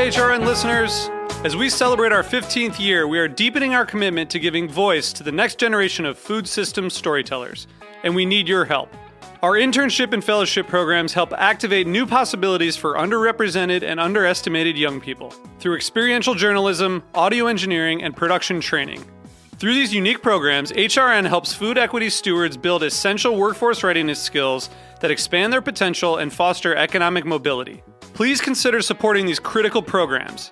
HRN listeners. As we celebrate our 15th year, we are deepening our commitment to giving voice to the next generation of food systems storytellers, and we need your help. Our internship and fellowship programs help activate new possibilities for underrepresented and underestimated young people through experiential journalism, audio engineering, and production training. Through these unique programs, HRN helps food equity stewards build essential workforce readiness skills that expand their potential and foster economic mobility. Please consider supporting these critical programs.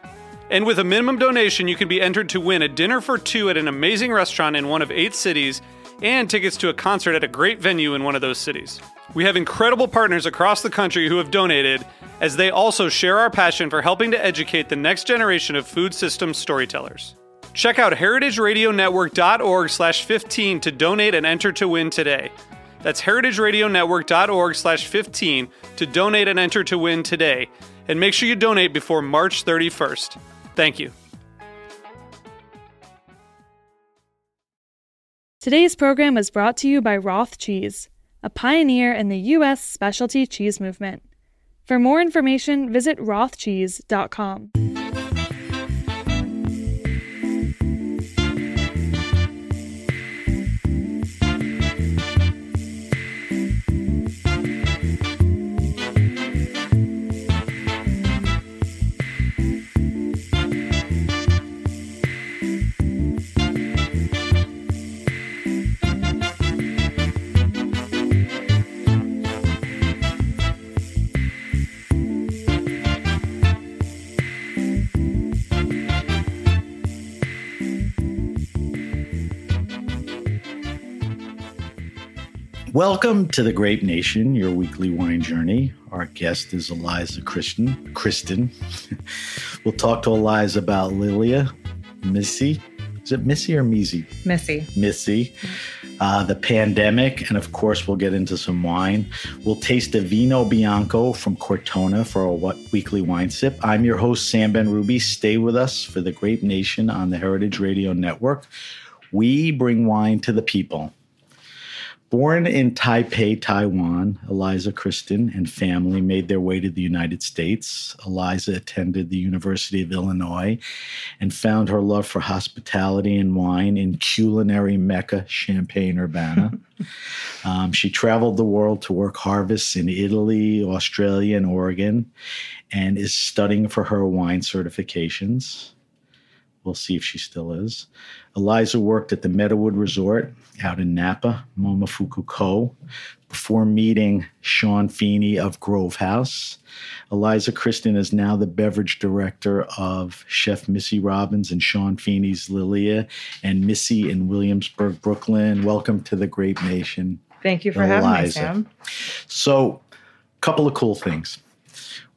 And with a minimum donation, you can be entered to win a dinner for two at an amazing restaurant in one of 8 cities and tickets to a concert at a great venue in one of those cities. We have incredible partners across the country who have donated, as they also share our passion for helping to educate the next generation of food systems storytellers. Check out heritageradionetwork.org/15 to donate and enter to win today. That's heritageradionetwork.org/15 to donate and enter to win today. And make sure you donate before March 31st. Thank you. Today's program was brought to you by Roth Cheese, a pioneer in the U.S. specialty cheese movement. For more information, visit rothcheese.com. Welcome to the Grape Nation, your weekly wine journey. Our guest is Eliza Christen. We'll talk to Eliza about Lilia, Misi. Is it Misi or Misi? Misi. Misi. The pandemic, and of course, we'll get into some wine. We'll taste a Vino Bianco from Cortona for a weekly wine sip. I'm your host, Sam Ben-Ruby. Stay with us for the Grape Nation on the Heritage Radio Network. We bring wine to the people. Born in Taipei, Taiwan, Eliza Christen and family made their way to the United States. Eliza attended the University of Illinois and found her love for hospitality and wine in culinary mecca Champaign-Urbana. She traveled the world to work harvests in Italy, Australia, and Oregon, and is studying for her wine certifications. We'll see if she still is. Eliza worked at the Meadowood Resort out in Napa, Momofuku Co., before meeting Sean Feeney of Grove House. Eliza Christen is now the beverage director of Chef Misi Robbins and Sean Feeney's Lilia and Misi in Williamsburg, Brooklyn. Welcome to the Grape Nation. Thank you for having me, Sam. So, a couple of cool things.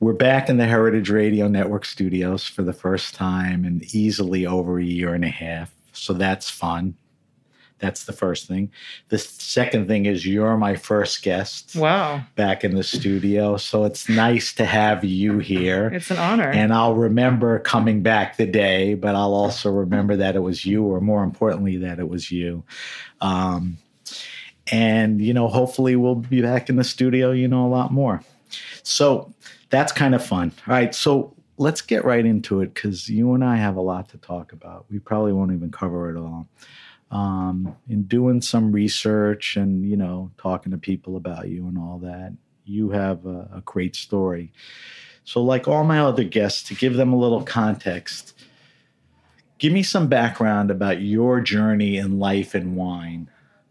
We're back in the Heritage Radio Network studios for the first time in easily over a year and a half. So that's fun. That's the first thing. The second thing is you're my first guest. Wow. Back in the studio. So it's nice to have you here. It's an honor. And I'll remember coming back the day, but I'll also remember that it was you, or more importantly, that it was you. And, hopefully we'll be back in the studio, a lot more. So that's kind of fun. All right, so let's get right into it because you and I have a lot to talk about. We probably won't even cover it all. In doing some research and, talking to people about you and all that, you have a great story. So like all my other guests, to give them a little context, give me some background about your journey in life and wine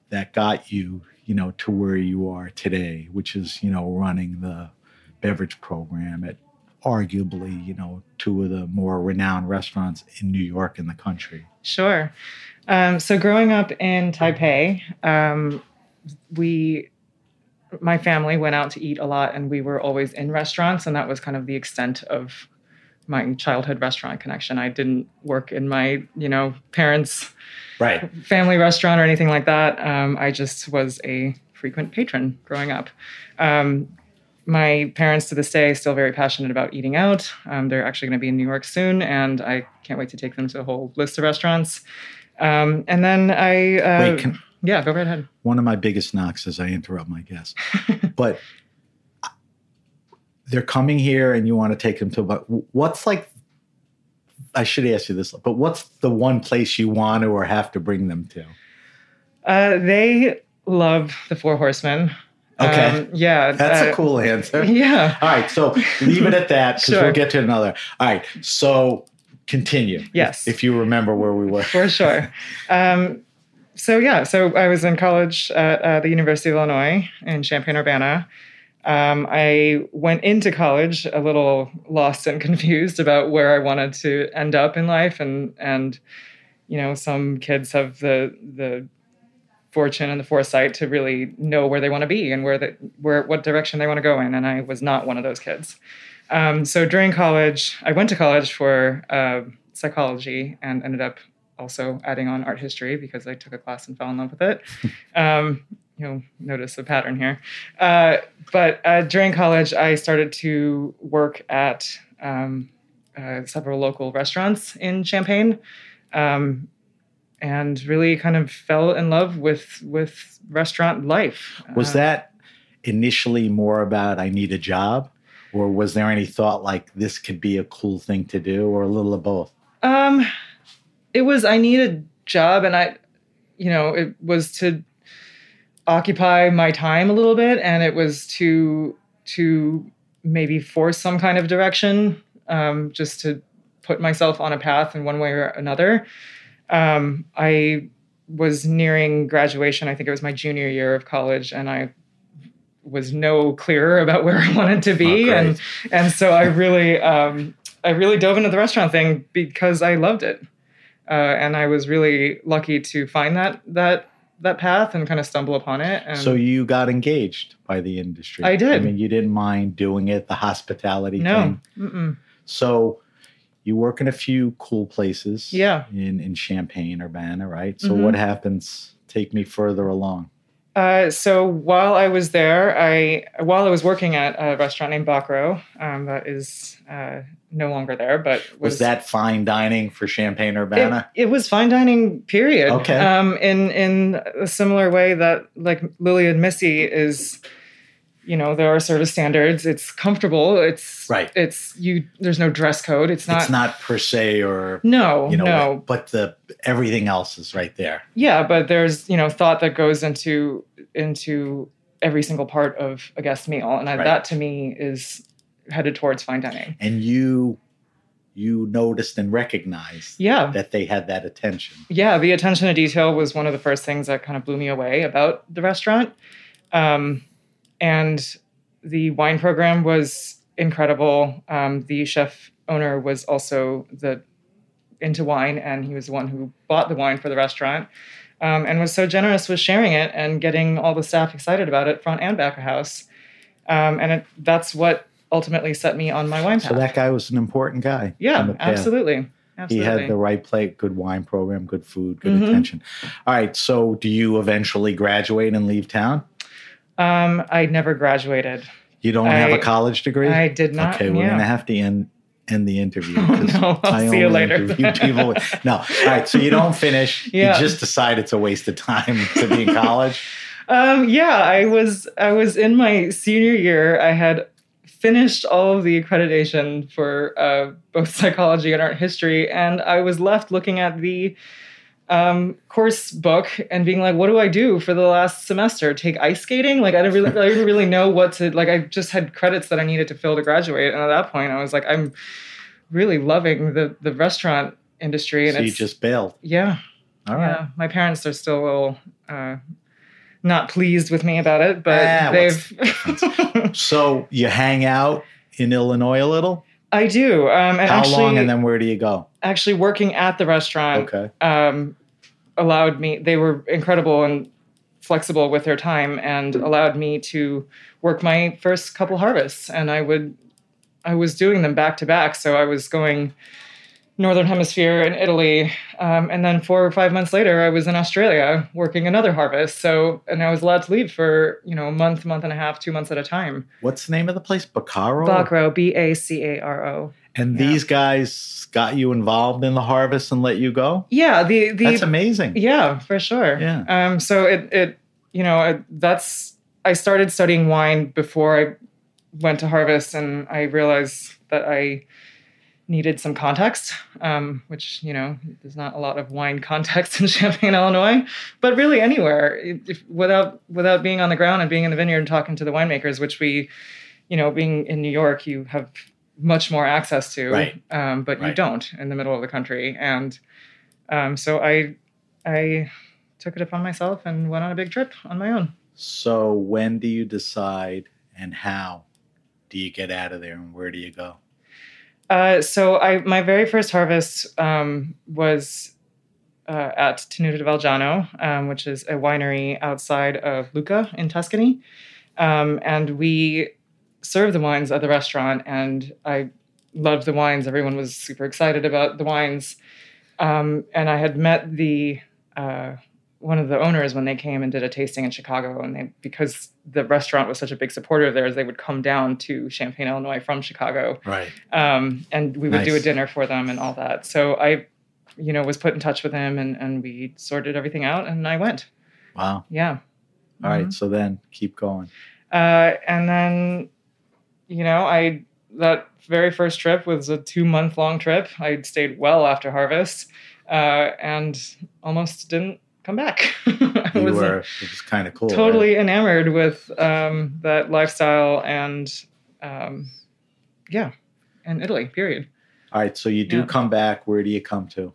that got you, to where you are today, which is, running the beverage program at arguably, two of the more renowned restaurants in New York and the country. Sure. So growing up in Taipei, my family went out to eat a lot, and we were always in restaurants, and that was kind of the extent of my childhood restaurant connection. I didn't work in my, parents' family restaurant or anything like that. I just was a frequent patron growing up. My parents to this day are still very passionate about eating out. They're actually going to be in New York soon, and I can't wait to take them to a whole list of restaurants. And then yeah, go right ahead. One of my biggest knocks is I interrupt my guests, but they're coming here and you want to take them to, but what's like I should ask you this, but what's the one place you want to or have to bring them to? They love the Four Horsemen. Okay. Yeah. That's a cool answer. Yeah. All right. So leave it at that because Sure. we'll get to another. All right. So continue. Yes. If you remember where we were. For sure. So I was in college at the University of Illinois in Champaign-Urbana. I went into college a little lost and confused about where I wanted to end up in life. And some kids have the fortune and the foresight to really know where they want to be and what direction they want to go in. And I was not one of those kids. So during college, I went to college for psychology and ended up also adding on art history because I took a class and fell in love with it. You'll notice a pattern here. But during college, I started to work at several local restaurants in Champaign. And really kind of fell in love with restaurant life. Was that initially more about I need a job? Or was there any thought like this could be a cool thing to do or a little of both? It was I need a job and it was to occupy my time a little bit and it was to maybe force some kind of direction, just to put myself on a path in one way or another. I was nearing graduation. I think it was my junior year of college, and I was no clearer about where I wanted to be. Oh, and so I really dove into the restaurant thing because I loved it. And I was really lucky to find that path and kind of stumble upon it. And so you got engaged by the industry. I did. I mean, you didn't mind doing it, the hospitality No. thing. Mm-mm. So you work in a few cool places. Yeah. In Champaign-Urbana, right? So what happens? Take me further along. So while I was there, while I was working at a restaurant named Bacro, that is no longer there, but was that fine dining for Champaign-Urbana? It was fine dining, period. Okay. In a similar way that like Lilia and Misi is, there are service standards. It's comfortable. It's right. There's no dress code. It's not per se or no. But everything else is right there. Yeah, but there's thought that goes into every single part of a guest meal, and that to me is headed towards fine dining. And you noticed and recognized that they had that attention. Yeah, the attention to detail was one of the first things that kind of blew me away about the restaurant. And the wine program was incredible. The chef owner was also into wine, and he was the one who bought the wine for the restaurant, and was so generous with sharing it and getting all the staff excited about it, front and back of house. And that's what ultimately set me on my wine path. So that guy was an important guy. Yeah, absolutely. He had the right plate, good wine program, good food, good attention. All right. So do you eventually graduate and leave town? I never graduated. You don't have a college degree? I did not. Okay, we're going to have to end the interview. No, I'll see you later. No. All right, so you don't finish. Yeah. You just decide it's a waste of time to be in college? I was in my senior year. I had finished all of the accreditation for both psychology and art history, and I was left looking at the course book and being like, what do I do for the last semester? Take ice skating? Like I didn't really know what to, like I just had credits that I needed to fill to graduate. And at that point I was like, I'm really loving the restaurant industry. And so you just bailed. Yeah. All right. Yeah. My parents are still a little not pleased with me about it, but they've... So you hang out in Illinois a little? I do. And How long and then where do you go? Actually working at the restaurant allowed me, they were incredible and flexible with their time and allowed me to work my first couple harvests. And I was doing them back to back. So I was going Northern Hemisphere in Italy. And then 4 or 5 months later, I was in Australia working another harvest. And I was allowed to leave for, a month and a half, 2 months at a time. What's the name of the place? Bacaro? Bacaro, Bacaro. And these guys got you involved in the harvest and let you go? Yeah. That's amazing. Yeah, for sure. Yeah. So I started studying wine before I went to harvest, and I realized that I needed some context, which, there's not a lot of wine context in Champaign, Illinois, but really anywhere. Without being on the ground and being in the vineyard and talking to the winemakers, which we, being in New York, you have much more access to, right. But you don't in the middle of the country. And so I took it upon myself and went on a big trip on my own. So when do you decide and how do you get out of there and where do you go? So my very first harvest was at Tenuta di Valgiano, which is a winery outside of Lucca in Tuscany. And we served the wines at the restaurant, and I loved the wines. Everyone was super excited about the wines. And I had met one of the owners when they came and did a tasting in Chicago, and because the restaurant was such a big supporter of theirs, they would come down to Champaign, Illinois from Chicago. Right. And we would do a dinner for them and all that. So I, was put in touch with him and we sorted everything out and I went. Wow. Yeah. All right. So then keep going. And then, that very first trip was a 2-month-long trip. I stayed well after harvest and almost didn't come back. It was kind of cool. Totally enamored with that lifestyle and Italy, period. All right. So you do come back. Where do you come to?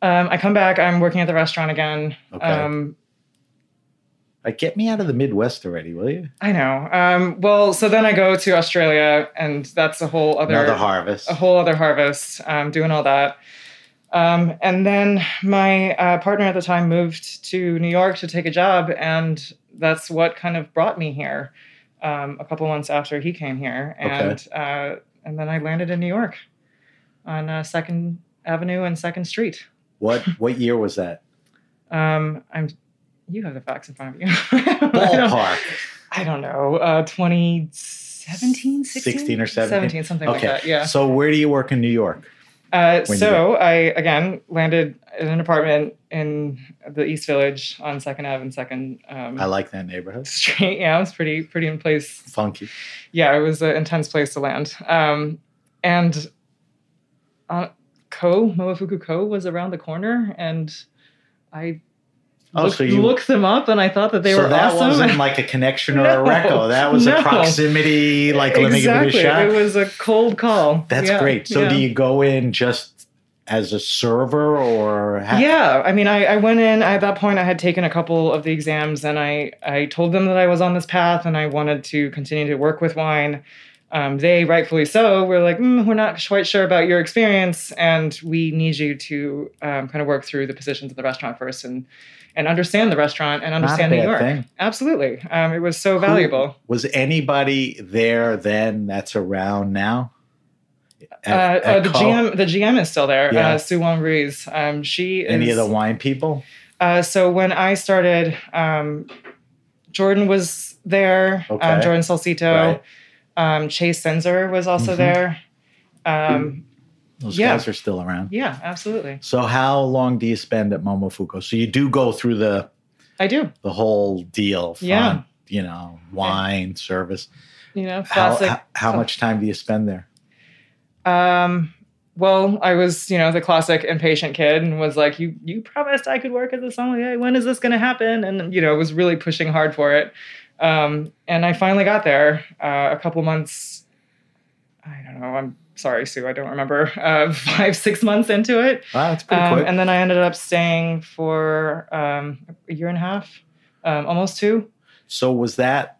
I come back. I'm working at the restaurant again. Okay. Get me out of the Midwest already, will you? I know. Well, so then I go to Australia, and that's another harvest. A whole other harvest. Doing all that. And then my partner at the time moved to New York to take a job, and that's what kind of brought me here a couple months after he came here. And and then I landed in New York on 2nd Avenue and 2nd Street. What year was that? You have the facts in front of you. Ballpark. I don't know. 2017, 16 or 17? 17, something like that, yeah. So where do you work in New York? So I, again, landed in an apartment in the East Village on 2nd Ave and 2nd I like that neighborhood. Street. Yeah, it was pretty in place. Funky. Yeah, it was an intense place to land. And Momofuku Co. was around the corner, and I looked them up, and I thought that they were awesome. So that wasn't like a connection or a reco. That was a proximity, like let me give it a shot. It was a cold call. That's great. So do you go in just as a server or? Yeah. I mean, I went in. At that point, I had taken a couple of the exams, and I told them that I was on this path and I wanted to continue to work with wine. They, rightfully so, were like, we're not quite sure about your experience, and we need you to kind of work through the positions at the restaurant first and understand the restaurant and understand New York. Thing. Absolutely. It was so valuable. Was anybody there then that's around now? The GM is still there. Sue Wong Ruiz. She is. Any of the wine people? So when I started, Jordan was there. Okay. Jordan Salcito. Right. Chase Senzer was also there. Those guys are still around. Yeah, absolutely. So how long do you spend at Momofuku? So you do go through the whole deal. Fun, wine, service. Classic. How much time do you spend there? Well, I was, the classic impatient kid and was like, you promised I could work at the sommelier. When is this going to happen? And, was really pushing hard for it. And I finally got there a couple months. I don't know. I'm sorry, Sue. I don't remember. 5-6 months into it. Wow, that's pretty quick. And then I ended up staying for a year and a half, almost 2. So was that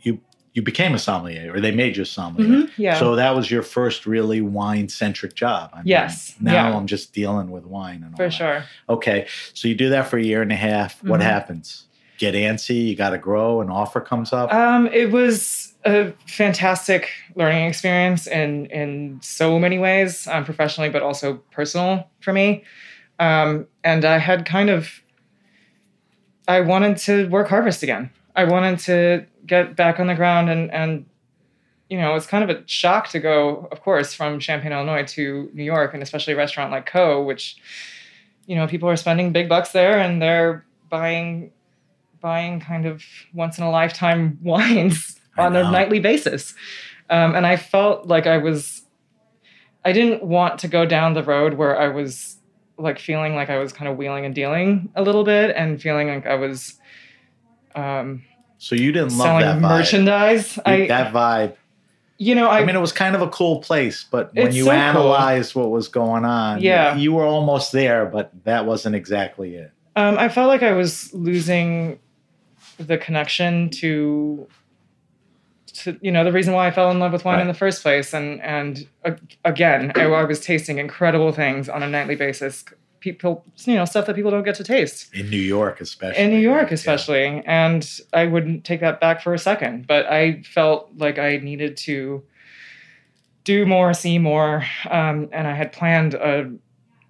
you became a sommelier, or they made you a sommelier? Mm-hmm, yeah. So that was your first really wine-centric job. Yes. Now I'm just dealing with wine and all that. For sure. Okay. So you do that for a year and a half. What happens? Get antsy, you got to grow, an offer comes up? It was a fantastic learning experience in so many ways, professionally, but also personal for me. And I had I wanted to work harvest again. I wanted to get back on the ground and it's kind of a shock to go, of course, from Champaign, Illinois to New York, and especially a restaurant like Co., which, people are spending big bucks there and they're buying kind of once in a lifetime wines on a nightly basis. And I felt like I was I didn't want to go down the road where I was like feeling like I was kind of wheeling and dealing a little bit and feeling like I was so you didn't love selling that vibe. merchandise. That vibe. I mean, it was kind of a cool place, but when you so analyzed what was going on, Yeah. you were almost there, but that wasn't exactly it. I felt like I was losing the connection to the reason why I fell in love with wine in the first place. And again, I was tasting incredible things on a nightly basis. People, stuff that people don't get to taste. In New York, especially. Yeah. And I wouldn't take that back for a second. But I felt like I needed to do more, see more. And I had planned a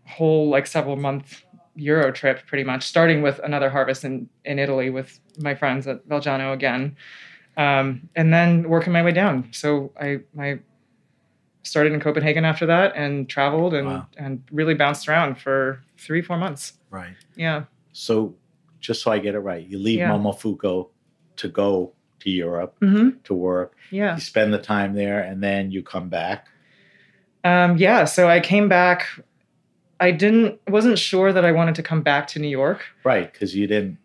whole several month Euro trip, pretty much, starting with another harvest in Italy with my friends at Valgiano again. And then working my way down. So I started in Copenhagen after that and traveled and really bounced around for 3-4 months. Right. Yeah. So just so I get it right, you leave Momofuku to go to Europe to work. Yeah. You spend the time there and then you come back. So I came back. I wasn't sure that I wanted to come back to New York. Right, because you didn't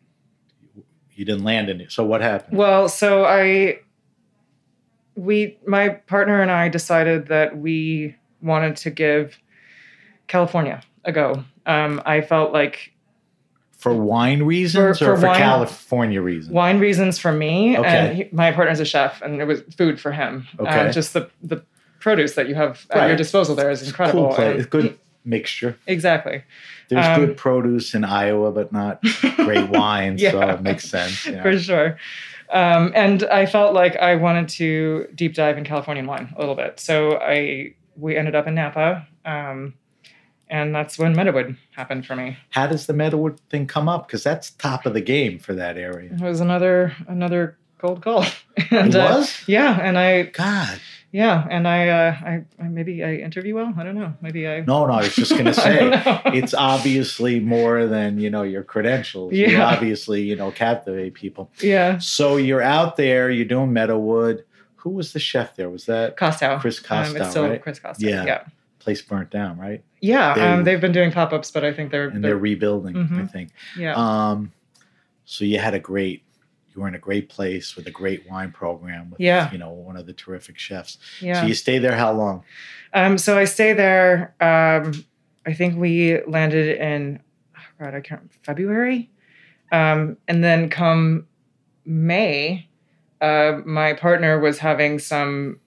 land in it. So what happened? Well, so my partner and I decided that we wanted to give California a go. I felt like for wine reasons or for California reasons? Wine reasons for me. Okay. And my partner's a chef, and it was food for him. Okay. Just the produce that you have at your disposal there is incredible. Cool place. Good mixture. Exactly. There's good produce in Iowa, but not great wine, so it makes sense. Yeah. For sure. And I felt like I wanted to deep dive in Californian wine a little bit. So we ended up in Napa, and that's when Meadowood happened for me. How does the Meadowood thing come up? Because that's top of the game for that area. It was another cold call. And, it was? Yeah, and God. Yeah, and I maybe I interview well. I don't know. Maybe I. No, I was just gonna say it's obviously more than your credentials. Yeah. You obviously captivate people. Yeah. So you're out there. You're doing Meadowood. Who was the chef there? Was that Costow? Chris Costow, it's still right? Chris Costow. Yeah. Place burnt down, right? Yeah. They've been doing pop-ups, but I think they're rebuilding. I think. Yeah. So you were in a great place with a great wine program with, one of the terrific chefs. Yeah. So you stay there how long? So I stay there. I think we landed in, February. And then come May, my partner was having some,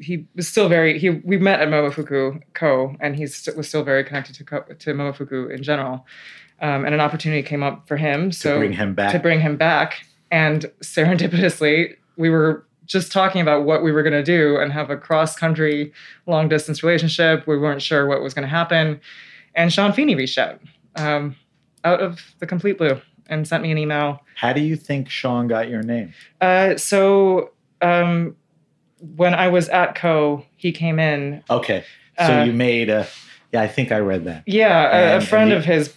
he was still we met at Momofuku Co. and he was still very connected to Momofuku in general. And an opportunity came up for him. To bring him back. And serendipitously, we were just talking about what we were going to do and have a cross-country, long-distance relationship. We weren't sure what was going to happen. And Sean Feeney reached out of the complete blue and sent me an email. How do you think Sean got your name? When I was at Co, he came in. Okay. So you made I think I read that. Yeah, a friend of his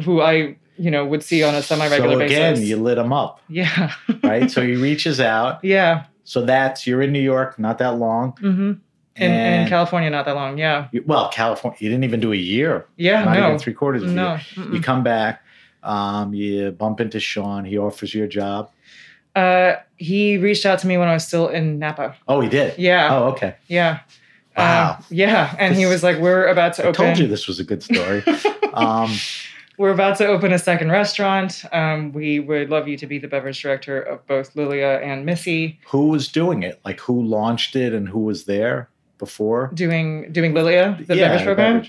who I, would see on a semi-regular basis. So again, you lit him up. Yeah. Right? So he reaches out. Yeah. So you're in New York, not that long. Mm-hmm. In California, not that long, yeah. California, you didn't even do a year. Yeah, not even 3/4 of a year. Mm-mm. You come back, you bump into Sean, he offers you a job. He reached out to me when I was still in Napa. Oh, he did? Yeah. Oh, okay. Yeah. Wow. Yeah, and he was like, we're about to open. I told you this was a good story. We're about to open a second restaurant. We would love you to be the beverage director of both Lilia and Misi. Who was doing it? Like who launched it and who was there before? Doing Lilia, the beverage program?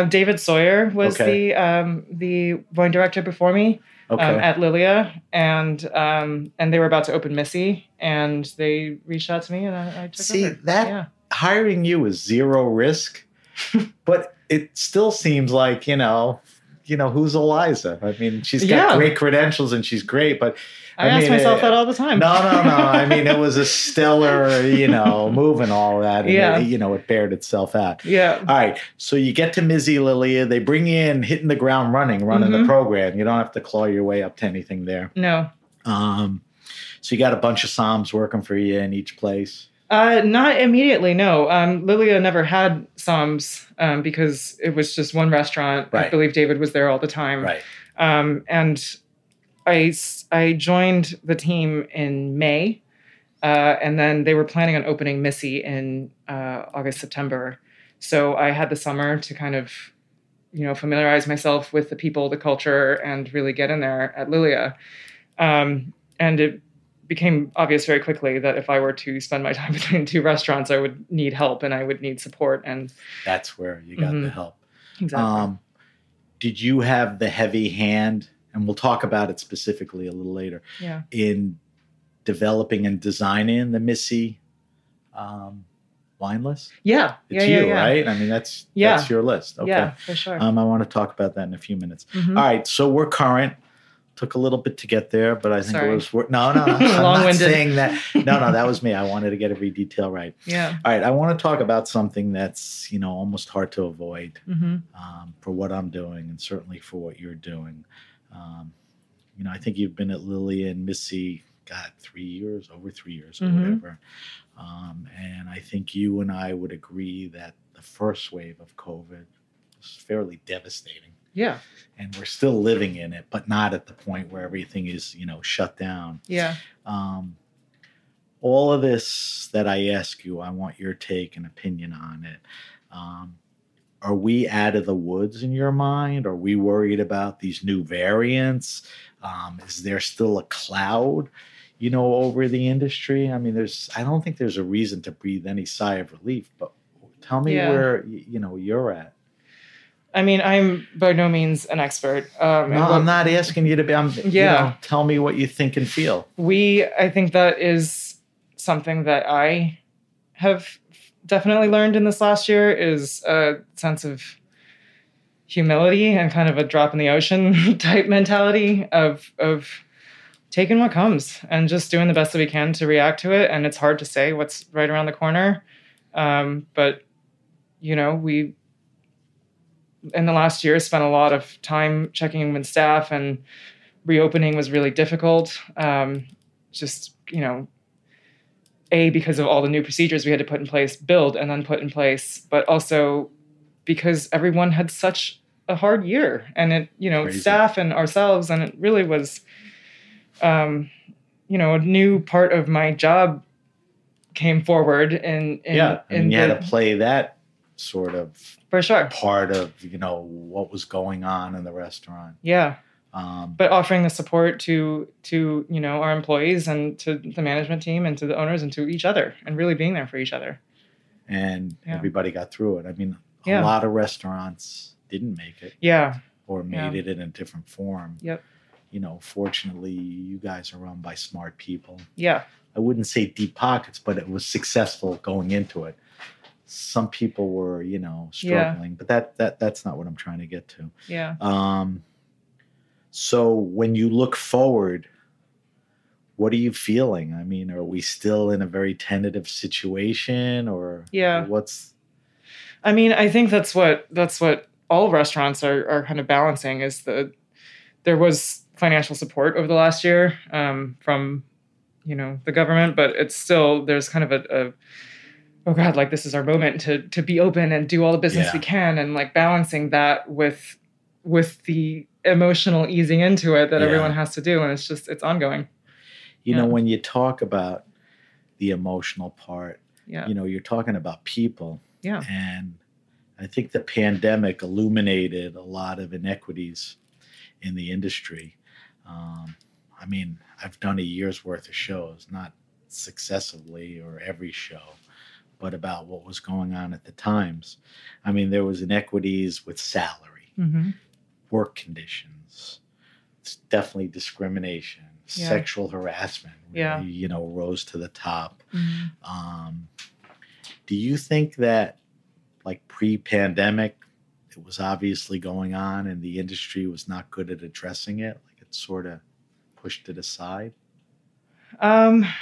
David Sawyer was the wine director before me at Lilia. And they were about to open Misi. And they reached out to me and I took over. Hiring you is zero risk. But it still seems like, who's Eliza? I mean, she's got great credentials and she's great, but I ask myself that all the time. No. I mean, it was a stellar, move and all that. And it bared itself out. Yeah. All right. So you get to Misi, Lilia. They bring you in, hitting the ground running the program. You don't have to claw your way up to anything there. No. So you got a bunch of somms working for you in each place. Not immediately, no. Lilia never had Psalms because it was just one restaurant. Right. I believe David was there all the time. Right. And I joined the team in May, and then they were planning on opening Misi in August, September. So I had the summer to kind of, familiarize myself with the people, the culture, and really get in there at Lilia. And it became obvious very quickly that if I were to spend my time between two restaurants, I would need help and I would need support. And that's where you got the help. Exactly. Did you have the heavy hand, and we'll talk about it specifically a little later, in developing and designing the Misi wine list? Yeah. It's you, right? I mean, that's your list. Okay. Yeah, for sure. I want to talk about that in a few minutes. All right. So we're current. Took a little bit to get there, but I think it was no. I'm not saying that. No, that was me. I wanted to get every detail right. Yeah. All right. I want to talk about something that's, almost hard to avoid for what I'm doing and certainly for what you're doing. I think you've been at Lilia and Misi, over 3 years or whatever. And I think you and I would agree that the first wave of COVID was fairly devastating. Yeah. And we're still living in it, but not at the point where everything is, shut down. Yeah. All of this that I ask you, I want your take and opinion on it. Are we out of the woods in your mind? Are we worried about these new variants? Is there still a cloud, over the industry? I mean, I don't think there's a reason to breathe any sigh of relief, but tell me where, you're at. I mean, I'm by no means an expert. I'm not asking you to be. Tell me what you think and feel. I think that is something that I have definitely learned in this last year is a sense of humility and kind of a drop in the ocean type mentality of taking what comes and just doing the best that we can to react to it. And it's hard to say what's right around the corner. But, we in the last year spent a lot of time checking in with staff, and reopening was really difficult. Because of all the new procedures we had to put in place, build and then put in place, but also because everyone had such a hard year, and it, Crazy. Staff and ourselves, and it really was, a new part of my job came forward and you had to play that sort of for sure part of what was going on in the restaurant. But offering the support to our employees and to the management team and to the owners and to each other, and really being there for each other. And everybody got through it. I mean, a lot of restaurants didn't make it. Or made it in a different form. Fortunately, you guys are run by smart people. I wouldn't say deep pockets, but it was successful going into it. Some people were, struggling, but that's not what I'm trying to get to. So when you look forward, what are you feeling? I mean, are we still in a very tentative situation, or what's? I mean, I think that's what all restaurants are kind of balancing is there was financial support over the last year from, the government, but it's still, there's kind of a oh God, like this is our moment to be open and do all the business we can, and like balancing that with the emotional easing into it that everyone has to do. And it's ongoing. When you talk about the emotional part, you're talking about people. And I think the pandemic illuminated a lot of inequities in the industry. I mean, I've done a year's worth of shows, not successively or every show, but about what was going on at the times. I mean, there was inequities with salary, work conditions, definitely discrimination, sexual harassment, really, rose to the top. Do you think that, like pre-pandemic, it was obviously going on and the industry was not good at addressing it? Like it sort of pushed it aside? I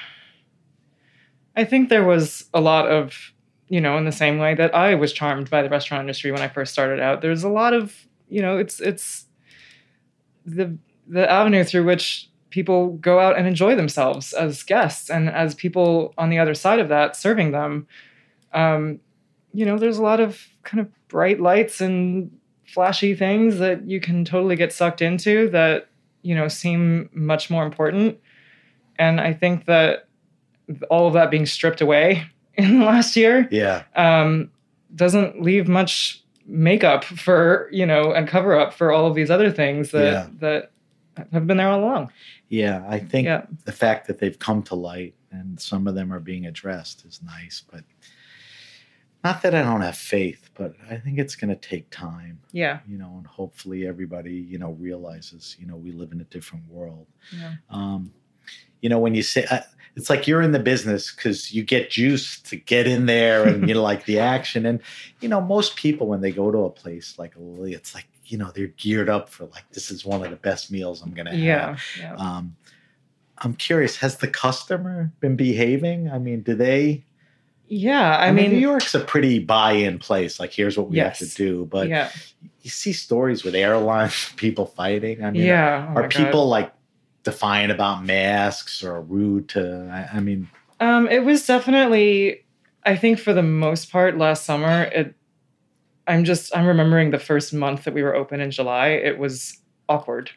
think there was a lot of, in the same way that I was charmed by the restaurant industry when I first started out. There's a lot of, it's the avenue through which people go out and enjoy themselves as guests, and as people on the other side of that serving them. There's a lot of kind of bright lights and flashy things that you can totally get sucked into that, seem much more important. And I think that all of that being stripped away in the last year doesn't leave much makeup for, and cover up for all of these other things that have been there all along. Yeah, I think the fact that they've come to light and some of them are being addressed is nice, but not that I don't have faith, but I think it's going to take time. Yeah. And hopefully everybody, realizes, we live in a different world. Yeah. When you say, it's like you're in the business because you get juiced to get in there and, like the action. And, most people, when they go to a place like Lilia, it's like, they're geared up for like, this is one of the best meals I'm going to have. Yeah. I'm curious, has the customer been behaving? I mean, do they... Yeah, I mean, New York's a pretty buy-in place. Like, here's what we have to do. But you see stories with airlines, people fighting. I mean, are people like defiant about masks or rude to? I mean, it was definitely. I think for the most part, last summer, I'm remembering the first month that we were open in July. It was awkward.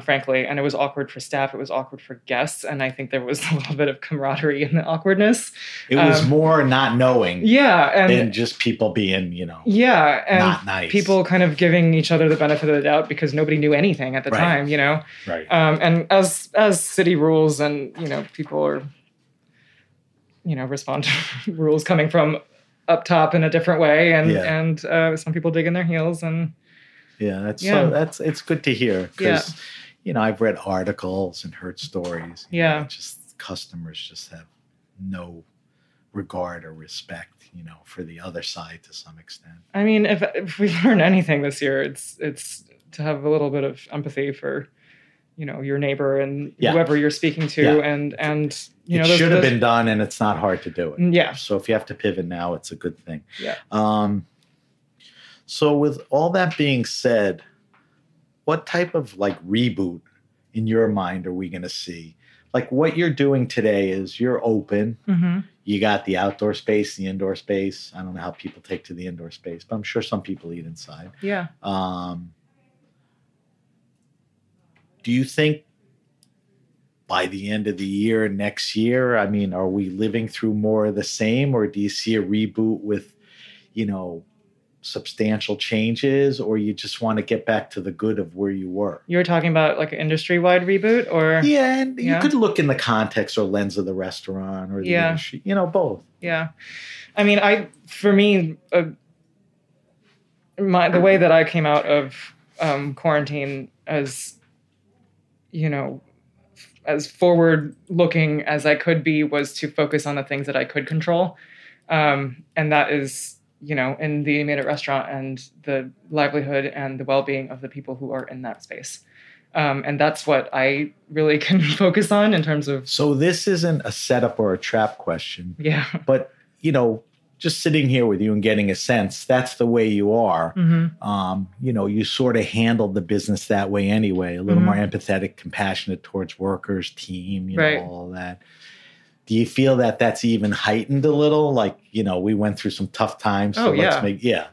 Frankly, and it was awkward for staff. It was awkward for guests, and I think there was a little bit of camaraderie in the awkwardness. It was more not knowing, than just people being, and not nice. People kind of giving each other the benefit of the doubt because nobody knew anything at the time, Right. And as city rules, and people are, respond to rules coming from up top in a different way, and some people dig in their heels and. Yeah, it's good to hear because, I've read articles and heard stories. Just customers just have no regard or respect, for the other side to some extent. I mean, if we've learned anything this year, it's to have a little bit of empathy for, your neighbor and whoever you're speaking to, and it should have been done, and it's not hard to do it. Yeah. So if you have to pivot now, it's a good thing. Yeah. So with all that being said, what type of like reboot in your mind are we going to see? Like what you're doing today is you're open. Mm-hmm. You got the outdoor space, the indoor space. I don't know how people take to the indoor space, but I'm sure some people eat inside. Yeah. Do you think by the end of the year, next year, I mean, are we living through more of the same, or do you see a reboot with, substantial changes, or you just want to get back to the good of where you were? You were talking about like an industry-wide reboot, or and you could look in the context or lens of the restaurant or the industry, both. Yeah, I mean, the way that I came out of quarantine as as forward-looking as I could be was to focus on the things that I could control, and that is. In the immediate restaurant and the livelihood and the well-being of the people who are in that space. And that's what I really can focus on in terms of... So this isn't a setup or a trap question. Yeah. But, just sitting here with you and getting a sense, that's the way you are. Mm-hmm. You sort of handled the business that way anyway, a little more empathetic, compassionate towards workers, team, all that. Do you feel that that's even heightened a little? Like, we went through some tough times. So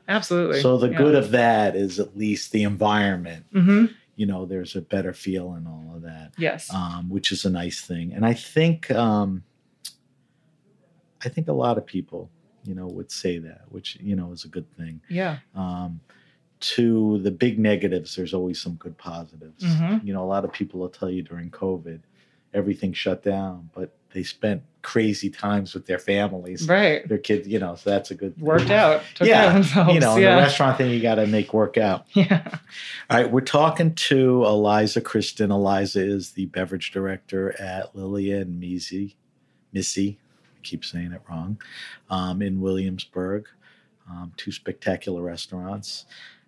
absolutely. So the good of that is at least the environment. Mm-hmm. There's a better feel and all of that. Yes. Which is a nice thing. And I think a lot of people, would say that, which, is a good thing. Yeah. To the big negatives, there's always some good positives. Mm-hmm. A lot of people will tell you during COVID, everything shut down, but they spent crazy times with their families, right? Their kids, so that's a good thing. Worked out, took care of themselves. In the restaurant thing, you got to make work out. Yeah. All right, we're talking to Eliza Christen. Eliza is the beverage director at Lilia and Misi. I keep saying it wrong. In Williamsburg, two spectacular restaurants.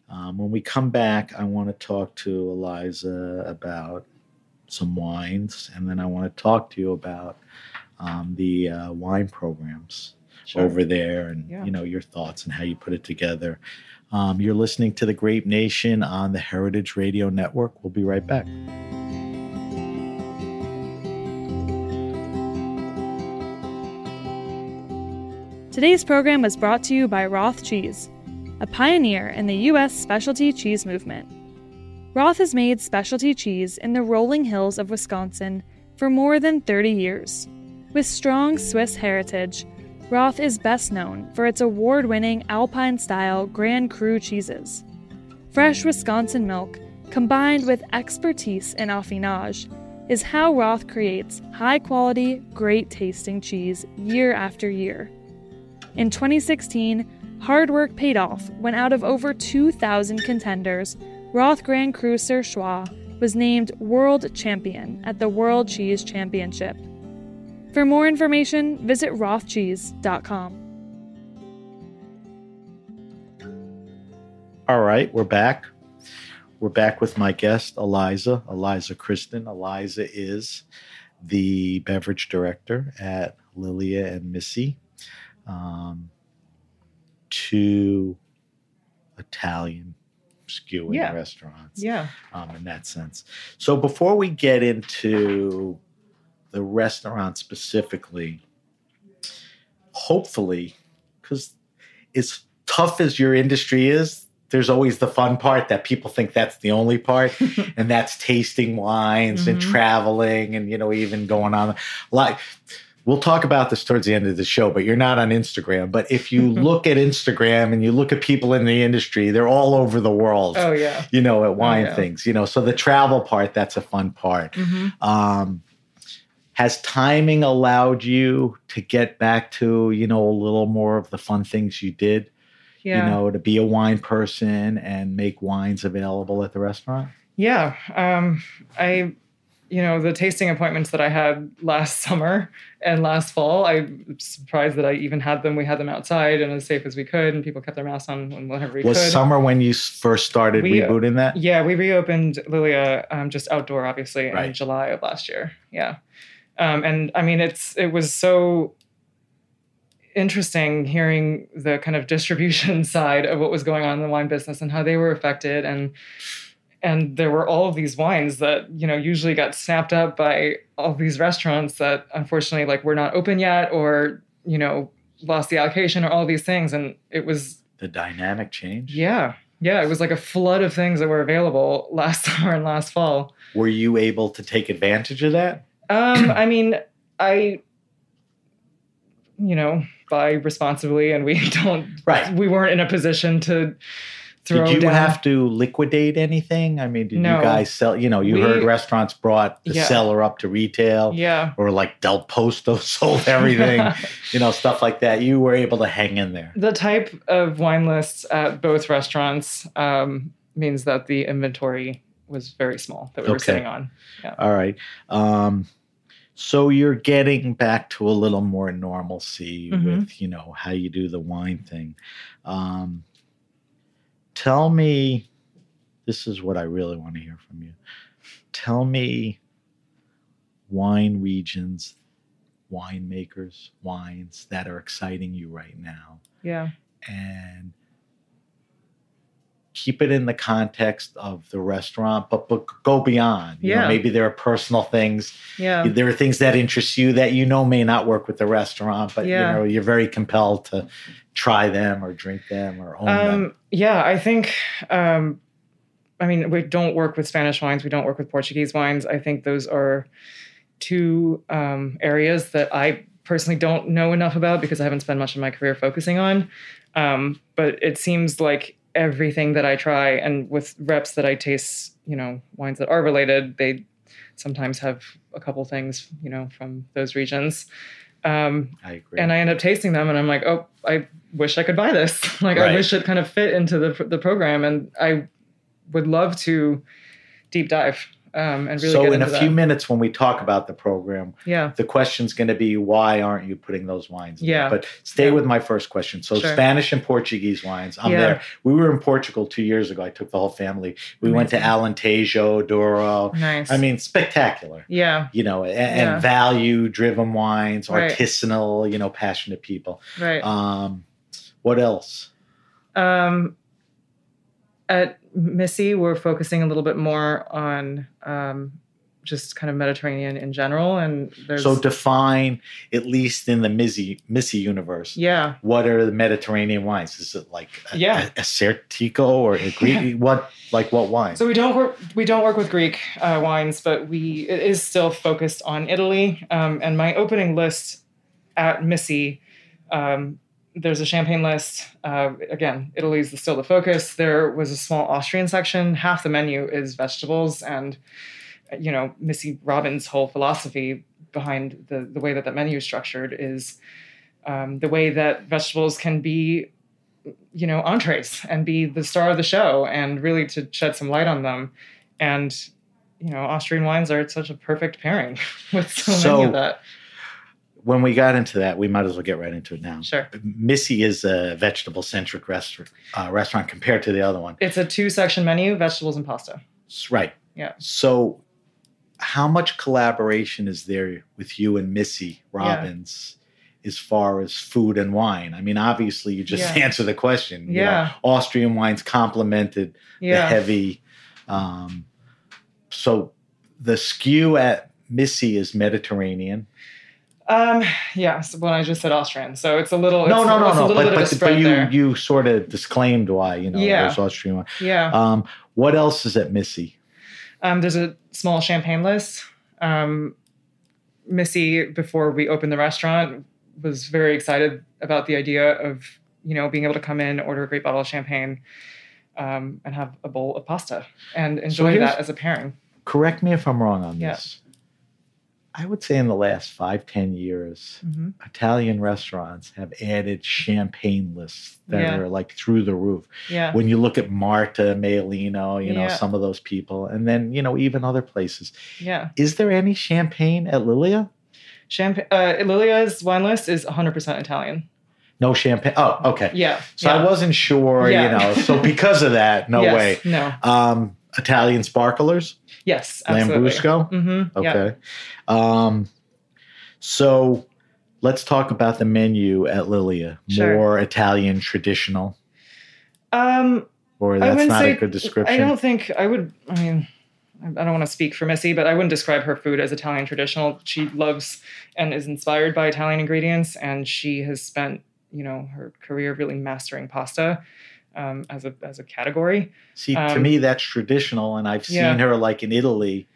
When we come back, I want to talk to Eliza about some wines, and then I want to talk to you about the wine programs over there, and your thoughts and how you put it together. You're listening to The Grape Nation on the Heritage Radio Network. We'll be right back. Today's program was brought to you by Roth Cheese, a pioneer in the U.S. specialty cheese movement. Roth has made specialty cheese in the rolling hills of Wisconsin for more than 30 years. With strong Swiss heritage, Roth is best known for its award-winning Alpine-style Grand Cru cheeses. Fresh Wisconsin milk, combined with expertise in affinage, is how Roth creates high-quality, great-tasting cheese year after year. In 2016, hard work paid off when out of over 2,000 contenders, Roth Grand Cru Surchoix was named World Champion at the World Cheese Championship. For more information, visit rothcheese.com. All right, we're back. We're back with my guest, Eliza Christen. Eliza is the beverage director at Lilia and Misi, two Italian skewing restaurants. Yeah. In that sense. So before we get into the restaurant specifically, hopefully, because as tough as your industry is, there's always the fun part that people think that's the only part, and that's tasting wines and traveling and, even going on. Like, we'll talk about this towards the end of the show, but you're not on Instagram. But if you look at Instagram and you look at people in the industry, they're all over the world. Oh, yeah. At wine things, so the travel part, that's a fun part. Has timing allowed you to get back to, a little more of the fun things you did? Yeah. To be a wine person and make wines available at the restaurant? Yeah. The tasting appointments that I had last summer and last fall, I'm surprised that I even had them. We had them outside and as safe as we could, and people kept their masks on whenever we could. Was summer when you first started rebooting that? Yeah, we reopened Lilia, just outdoor, obviously, in July of last year. Yeah. And I mean, it was so interesting hearing the kind of distribution side of what was going on in the wine business and how they were affected. And there were all of these wines that, usually got snapped up by all these restaurants that unfortunately were not open yet or, lost the allocation or all these things. And it was the dynamic change. Yeah. Yeah. It was like a flood of things that were available last summer and last fall. Were you able to take advantage of that? I mean, buy responsibly, and we weren't in a position to throw down. Did you have to liquidate anything? I mean, did you guys sell, you heard restaurants brought the cellar up to retail, or like Del Posto sold everything, stuff like that. You were able to hang in there. The type of wine lists at both restaurants means that the inventory was very small that we were sitting on. Yeah. All right. So you're getting back to a little more normalcy with, how you do the wine thing. Tell me, this is what I really want to hear from you. Tell me wine regions, winemakers, wines that are exciting you right now. Yeah. And keep it in the context of the restaurant, but go beyond. You know, maybe there are personal things. Yeah. There are things that interest you that may not work with the restaurant, but you're very compelled to try them or drink them or own them. Yeah, I think, we don't work with Spanish wines. We don't work with Portuguese wines. I think those are two areas that I personally don't know enough about because I haven't spent much of my career focusing on. But it seems like everything that I try, and with reps that I taste, wines that are related, they sometimes have a couple things, from those regions. I agree. And I end up tasting them and I'm like, oh, I wish I could buy this. I wish it kind of fit into the program. And I would love to deep dive and really so get in into a few minutes when we talk about the program, the question's going to be, why aren't you putting those wines in there? But stay with my first question. So Spanish and Portuguese wines, I'm there. We were in Portugal 2 years ago. I took the whole family. We went to Alentejo, Douro. Nice. I mean, spectacular. Yeah. And value-driven wines, artisanal, passionate people. Right. What else? At Misi, we're focusing a little bit more on just kind of Mediterranean in general. And there's So define, at least in the Misi universe, what are the Mediterranean wines? Is it like a Sertico or a Greek? What wine? So we don't work with Greek wines, but it is still focused on Italy. And my opening list at Misi, there's a champagne list. Again, Italy is still the focus. There was a small Austrian section. Half the menu is vegetables, and Missy Robbins' whole philosophy behind the way that menu is structured is the way that vegetables can be, entrees and be the star of the show, and really to shed some light on them. And, Austrian wines are such a perfect pairing with so many of that. When we got into that, we might as well get right into it now. Sure. Missy is a vegetable-centric restaurant compared to the other one. It's a 2-section menu, vegetables and pasta. Right. Yeah. So how much collaboration is there with you and Missy Robbins as far as food and wine? I mean, obviously, you just answered the question. Austrian wines complemented the heavy. So the skew at Missy is Mediterranean. So when I just said Austrian, so it's a little no. But you sort of disclaimed why there's Austrian wine. Yeah. What else is at Missy? There's a small champagne list. Missy, before we opened the restaurant, was very excited about the idea of being able to come in, order a great bottle of champagne, and have a bowl of pasta and enjoy that as a pairing. Correct me if I'm wrong on this. I would say in the last 5-10 years, Italian restaurants have added champagne lists that are like through the roof. Yeah. When you look at Marta, Mailino, some of those people, and then, even other places. Yeah. Is there any champagne at Lilia? Lilia's wine list is 100% Italian. No champagne. Oh, okay. Yeah. So I wasn't sure, so because of that, no way. No. Italian sparklers? Yes, absolutely. Lambrusco? Mm-hmm. Okay. Yeah. So let's talk about the menu at Lilia. Sure. More Italian traditional? Or that's not a good description? I don't think I would. I mean, I don't want to speak for Missy, but I wouldn't describe her food as Italian traditional. She loves and is inspired by Italian ingredients, and she has spent, her career really mastering pasta. As a category. See, to me, that's traditional, and I've seen her like in Italy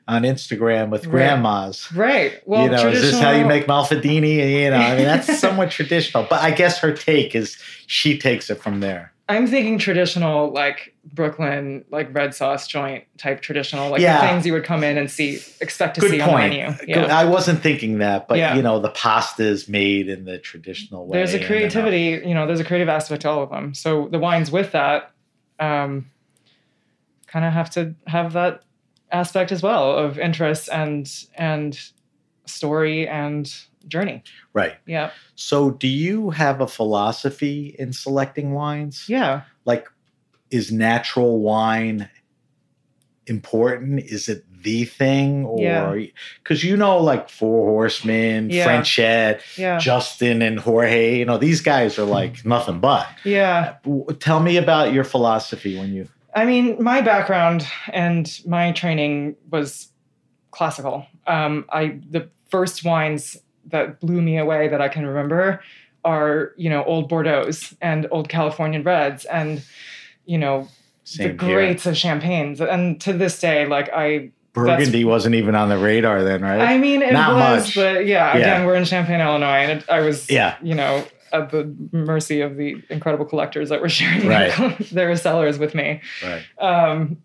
on Instagram with grandmas. Right. Well, is this how you make malfadini? That's somewhat traditional. But I guess her take is she takes it from there. I'm thinking traditional, like Brooklyn, like red sauce joint type traditional, like the things you would come in and expect to see on the menu. Yeah. I wasn't thinking that, but the pasta is made in the traditional way. There's a creativity, there's a creative aspect to all of them. So the wines with that kind of have to have that aspect as well of interest and story and journey. Right. Yeah. So do you have a philosophy in selecting wines? Yeah. Like, is natural wine important? Is it the thing? Or because like Four Horsemen, Frenchette, Justin and Jorge, these guys are like nothing but. Yeah. Tell me about your philosophy when you... I mean, my background and my training was classical. The first wines that blew me away that I can remember are, old Bordeaux's and old Californian Reds and, the greats of champagnes. And to this day, Burgundy wasn't even on the radar then, right? I mean, it Not was, much. But again, we're in Champaign, Illinois, and I was, at the mercy of the incredible collectors that were sharing their cellars with me. Right.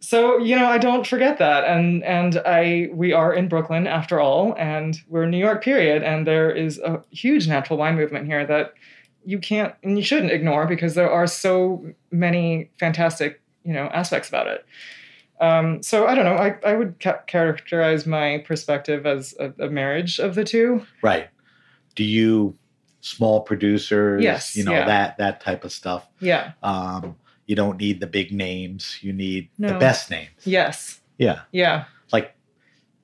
So, I don't forget that. And we are in Brooklyn after all, and we're in New York, period. And there is a huge natural wine movement here that you can't and you shouldn't ignore because there are so many fantastic, aspects about it. So I don't know. I would characterize my perspective as a marriage of the two. Right. Do you small producers? Yes. That type of stuff. Yeah. You don't need the big names. You need the best names. Yes. Yeah. Yeah. Like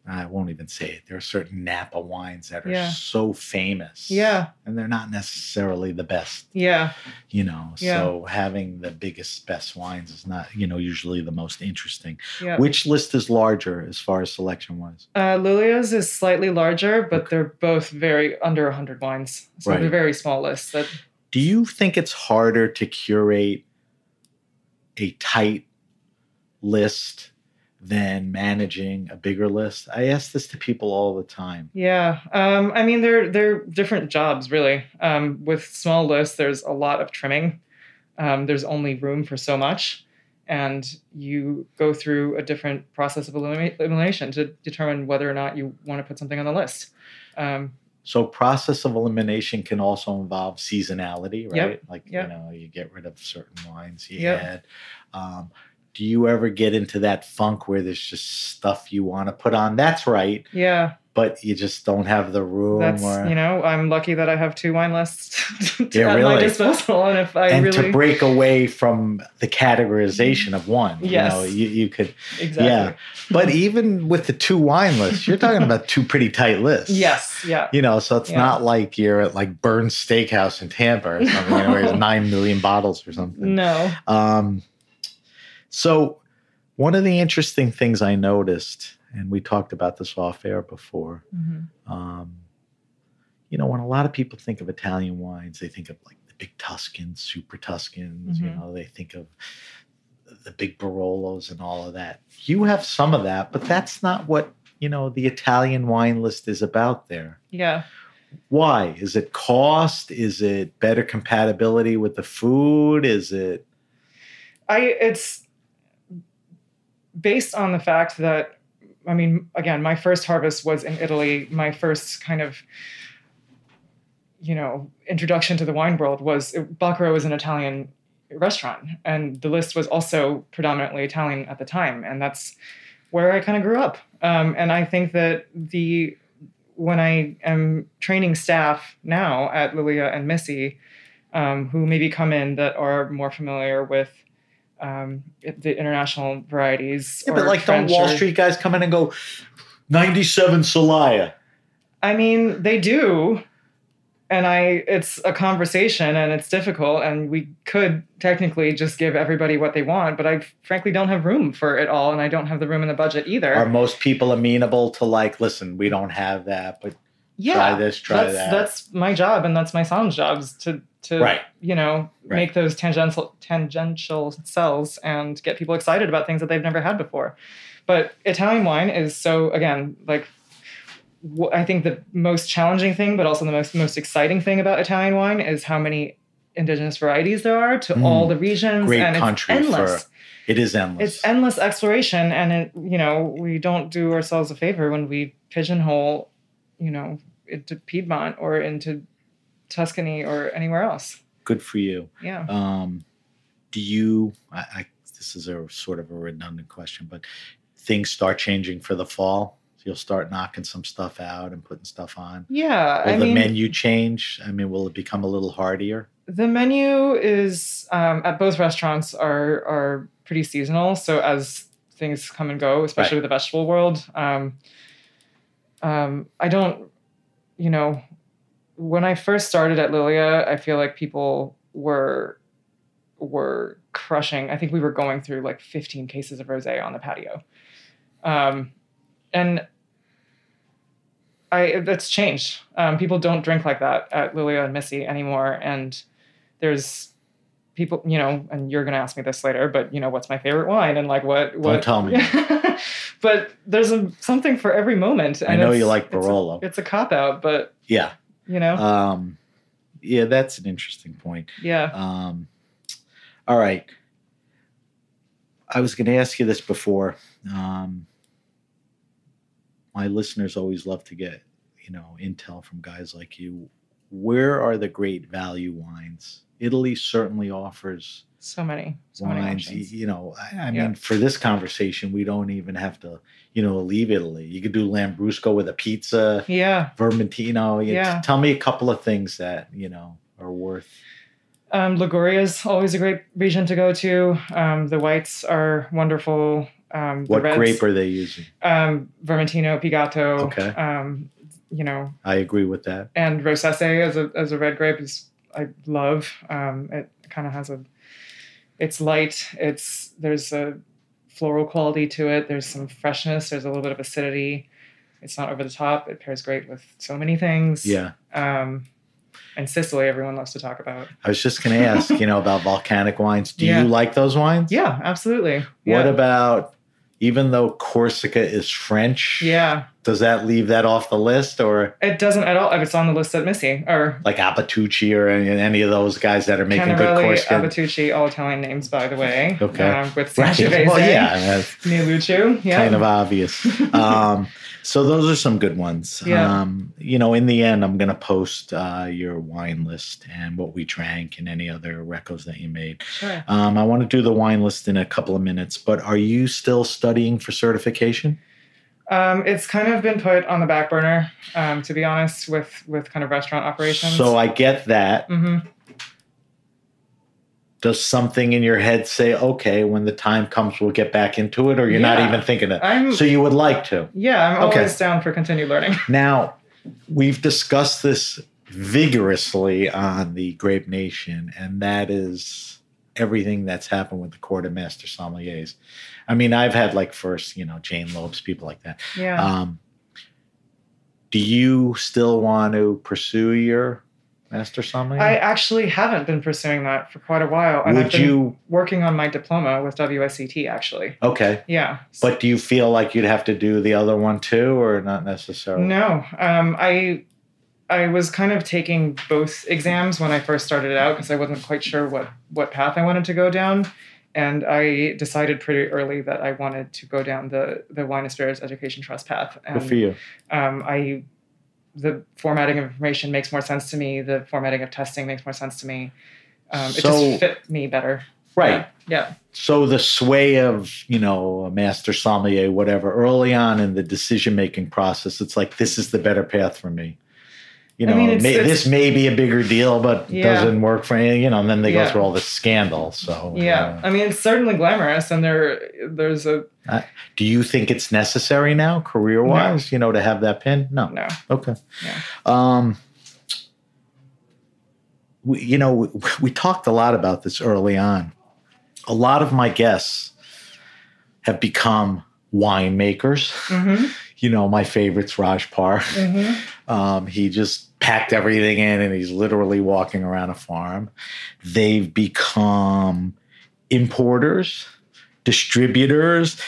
I won't even say it. There are certain Napa wines that are Yeah. so famous. Yeah. And they're not necessarily the best. Yeah. You know, Yeah. so having the biggest, best wines is not, you know, usually the most interesting. Yeah. Which list is larger as far as selection wise? Lilia's is slightly larger, but they're both very under 100 wines. So Right. they're very small lists. Do you think it's harder to curate a tight list than managing a bigger list? I ask this to people all the time. Yeah. I mean, they're different jobs, really. With small lists, there's a lot of trimming. There's only room for so much. And you go through a different process of elimination to determine whether or not you want to put something on the list. So process of elimination can also involve seasonality, right? Yep. Like, Yep. you know, you get rid of certain wines you Yep. had. Do you ever get into that funk where there's just stuff you want to put on? That's right. Yeah. But you just don't have the room. That's, or... you know, I'm lucky that I have 2 wine lists Yeah, at really. my disposal. And if I and really... to break away from the categorization of one. Yes. You know, you could. Exactly. Yeah. But even with the 2 wine lists, you're talking about 2 pretty tight lists. Yes. Yeah. You know, so it's Yeah. not like you're at like Burns Steakhouse in Tampa or something, you know, where there's 9 million bottles or something. No. So one of the interesting things I noticed, and we talked about this off air before, you know, when a lot of people think of Italian wines, they think of like the big Tuscans, super Tuscans, you know, they think of the big Barolos and all of that. You have some of that, but that's not what, you know, the Italian wine list is about there. Yeah. Why? Is it cost? Is it better compatibility with the food? Is it? It's based on the fact that, I mean, again, my first harvest was in Italy. My first kind of, you know, introduction to the wine world was Baccarat was an Italian restaurant, and the list was also predominantly Italian at the time, and that's where I kind of grew up. And I think that when I am training staff now at Lilia and Misi, who maybe come in that are more familiar with the international varieties. Yeah, but like don't Wall Street guys come in and go 97 Celaya? I mean, they do. And it's a conversation and it's difficult, and we could technically just give everybody what they want, but I frankly don't have room for it all, and I don't have the room in the budget either. Are most people amenable to like, listen, we don't have that, but try this, try that? That's my job, and that's my son's job, is to right. you know, Right. make those tangential sells and get people excited about things that they've never had before. But Italian wine is so, again, like, I think the most challenging thing, but also the most exciting thing about Italian wine is how many indigenous varieties there are to all the regions. Great and country. It's endless. It is endless. It's endless exploration, and you know, we don't do ourselves a favor when we pigeonhole, you know, into Piedmont or into Tuscany or anywhere else. Good for you. Yeah. Do you? This is a sort of a redundant question, but things start changing for the fall. You'll start knocking some stuff out and putting stuff on. Yeah. Will the menu change? I mean, will it become a little hardier? The menu is at both restaurants are pretty seasonal. So as things come and go, especially with the vegetable world, I don't, you know, when I first started at Lilia, I feel like people were crushing. I think we were going through like 15 cases of rosé on the patio. And that's changed. People don't drink like that at Lilia and Misi anymore. And there's people, you know, and you're going to ask me this later, but you know, what's my favorite wine? And like, what? Don't tell me. But there's something for every moment. And I know you like Barolo. It's a cop out, but yeah, you know, yeah, that's an interesting point. Yeah. All right. I was going to ask you this before. My listeners always love to get, you know, intel from guys like you. Where are the great value wines? Italy certainly offers so many wines. options. You know, I mean, for this conversation, we don't even have to, you know, leave Italy. You could do Lambrusco with a pizza. Yeah. Vermentino. Yeah. Tell me a couple of things that, you know, are worth. Liguria is always a great region to go to. The whites are wonderful. What grape are they using? Vermentino, Pigato. Okay. You know, I agree with that. And Rosese as a red grape I love. It kind of has it's light. There's a floral quality to it. There's some freshness. There's a little bit of acidity. It's not over the top. It pairs great with so many things. Yeah. And Sicily, everyone loves to talk about. I was just going to ask, about volcanic wines. Do you like those wines? Yeah, absolutely. What about, even though Corsica is French? Yeah. Does that leave that off the list, or? It doesn't at all. It's on the list at Misi, or like Abatucci or any of those guys that are making good Corsica. Abatucci, all Italian names, by the way. Okay. With Sangiovese. Well, yeah. Nilucciu. Yeah. Kind of obvious. So those are some good ones. Yeah. In the end, I'm going to post your wine list and what we drank and any other recos that you made. Sure. I want to do the wine list in a couple of minutes, but are you still studying for certification? It's kind of been put on the back burner, to be honest, with kind of restaurant operations. So I get that. Mm-hmm. Does something in your head say, okay, when the time comes, we'll get back into it, or you're not even thinking it? So you would like to? Yeah, I'm always down for continued learning. Now, we've discussed this vigorously on the Grape Nation, and that is everything that's happened with the Court of Master Sommeliers. I mean, I've had Jane Lopes, people like that. Yeah. Do you still want to pursue your Master Sommelier? I actually haven't been pursuing that for quite a while. And I've been working on my diploma with WSET, actually. Okay. Yeah. But do you feel like you'd have to do the other one too, or not necessarily? No. I was kind of taking both exams when I first started out because I wasn't quite sure what path I wanted to go down. And I decided pretty early that I wanted to go down the Wine and Spirits Education Trust path. And, good for you. The formatting of information makes more sense to me. The formatting of testing makes more sense to me. It So- just fit me better. Right. Yeah. So the sway of, a master sommelier, whatever, early on in the decision-making process, it's like, this is the better path for me. This may be a bigger deal, but doesn't work for you, and then they go through all this scandal. So it's certainly glamorous, and there's a. Do you think it's necessary now, career-wise, to have that pin? No. Okay. Yeah. We talked a lot about this early on. A lot of my guests have become winemakers. Mm-hmm. My favorite's Raj Par. Mm-hmm. He just packed everything in and he's literally walking around a farm. They've become importers, distributors.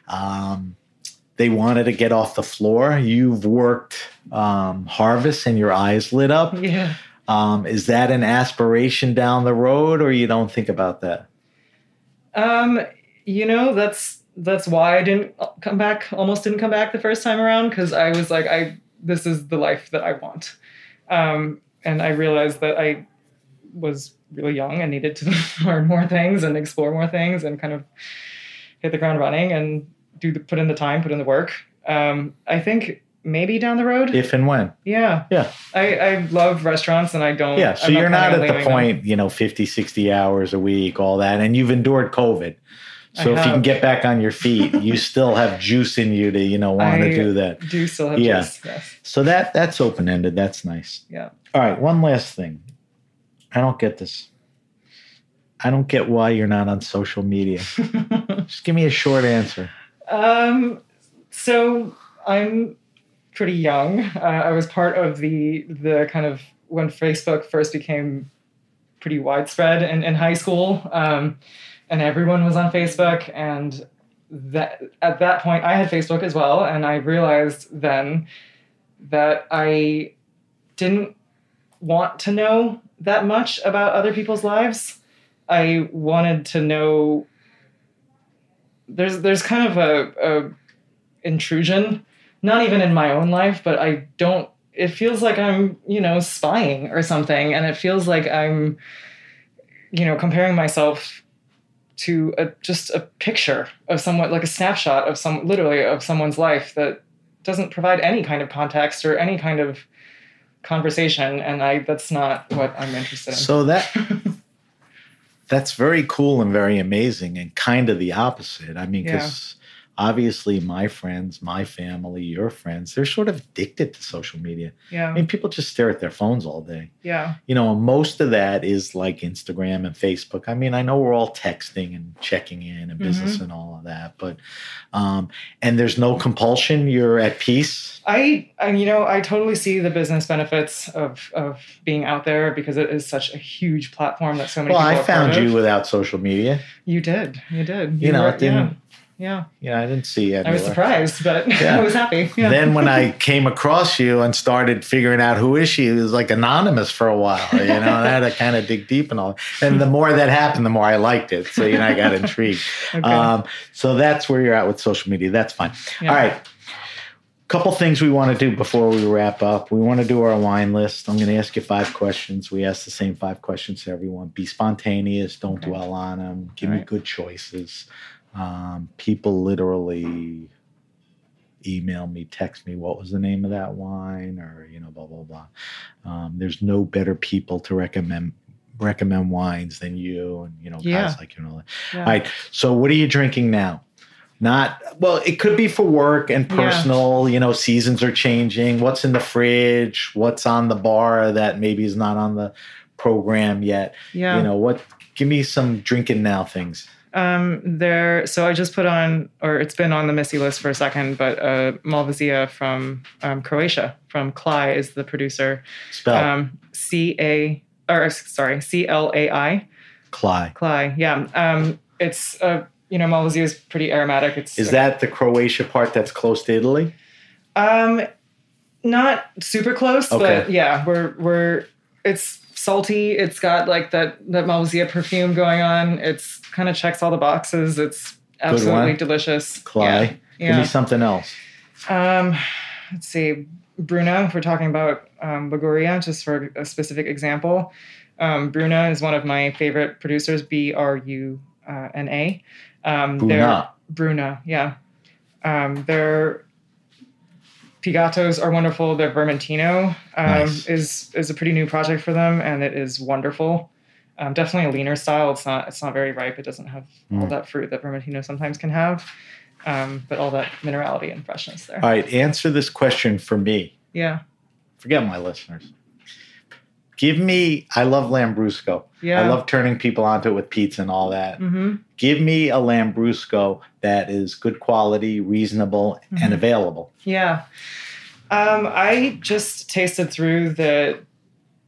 They wanted to get off the floor. You've worked harvest and your eyes lit up. Yeah. Is that an aspiration down the road, or you don't think about that? That's why I didn't come back, almost didn't come back the first time around, because I was like, this is the life that I want. And I realized that I was really young and needed to learn more things and explore more things and kind of hit the ground running and put in the time, put in the work. I think maybe down the road. If and when. Yeah. Yeah. I love restaurants and I don't. Yeah. So you're not at the point, 50, 60 hours a week, all that. And you've endured COVID. So if you can get back on your feet, you still have juice in you to, want to do that. Do still have juice. Yes. So that's open-ended. That's nice. Yeah. All right. One last thing. I don't get this. I don't get why you're not on social media. Just give me a short answer. So I'm pretty young. I was part of the kind of when Facebook first became pretty widespread in high school. And everyone was on Facebook, and that at that point I had Facebook as well, and I realized then that I didn't want to know that much about other people's lives. I wanted to know. There's kind of a intrusion, not even in my own life, but I don't. It feels like I'm spying or something, and it feels like I'm comparing myself to just a picture of someone, like a snapshot of someone's life that doesn't provide any kind of context or any kind of conversation. And that's not what I'm interested in. So that's very cool and very amazing and kind of the opposite. I mean, because obviously my friends, my family, your friends, they're sort of addicted to social media. Yeah. I mean, people just stare at their phones all day. Yeah. You know, most of that is like Instagram and Facebook. I mean, I know we're all texting and checking in and business and all of that, but, and there's no compulsion. You're at peace. I totally see the business benefits of being out there because it is such a huge platform that so many people Well, I are found part of. you without social media. You did. You know, it didn't. Yeah. Yeah, I didn't see it. I was surprised, but Yeah. I was happy. Yeah. Then when I came across you and started figuring out who is she, it was like anonymous for a while. You know, and I had to kind of dig deep and all. And the more that happened, the more I liked it. So, you know, I got intrigued. Okay. So that's where you're at with social media. That's fine. Yeah. All right. Couple things we want to do before we wrap up. We want to do our wine list. I'm going to ask you 5 questions. We ask the same 5 questions to everyone. Be spontaneous. Don't dwell on them. Give me good choices. People literally email me, text me, what was the name of that wine, or, you know, blah, blah, blah. There's no better people to recommend wines than you and, you know, guys like you. Yeah. All right. So what are you drinking now? It could be for work and personal, you know, seasons are changing. What's in the fridge? What's on the bar that maybe is not on the program yet? Yeah. You know, give me some drinking now things. So I just put on, or it's been on the Misi list for a second, but Malvasia from Croatia, from Klai is the producer. Spell. CLAI. Klai. Klai, yeah. It's, Malvasia is pretty aromatic. Is that the Croatia part that's close to Italy? Not super close, but yeah, it's salty. It's got like that Malvasia perfume going on. It's kind of checks all the boxes. It's absolutely delicious. Klai. Yeah. Give me something else. Let's see. Bruna, if we're talking about Liguria, just for a specific example. Bruna is one of my favorite producers, Bruna. Bruna, yeah. Their Pigattos are wonderful. Their Vermentino is a pretty new project for them, and it is wonderful. Definitely a leaner style. It's not very ripe. It doesn't have all that fruit that Vermentino sometimes can have, but all that minerality and freshness there. All right, answer this question for me. Yeah. Forget my listeners. I love Lambrusco. Yeah. I love turning people onto it with pizza and all that. Mm-hmm. Give me a Lambrusco that is good quality, reasonable, and available. Yeah. I just tasted through the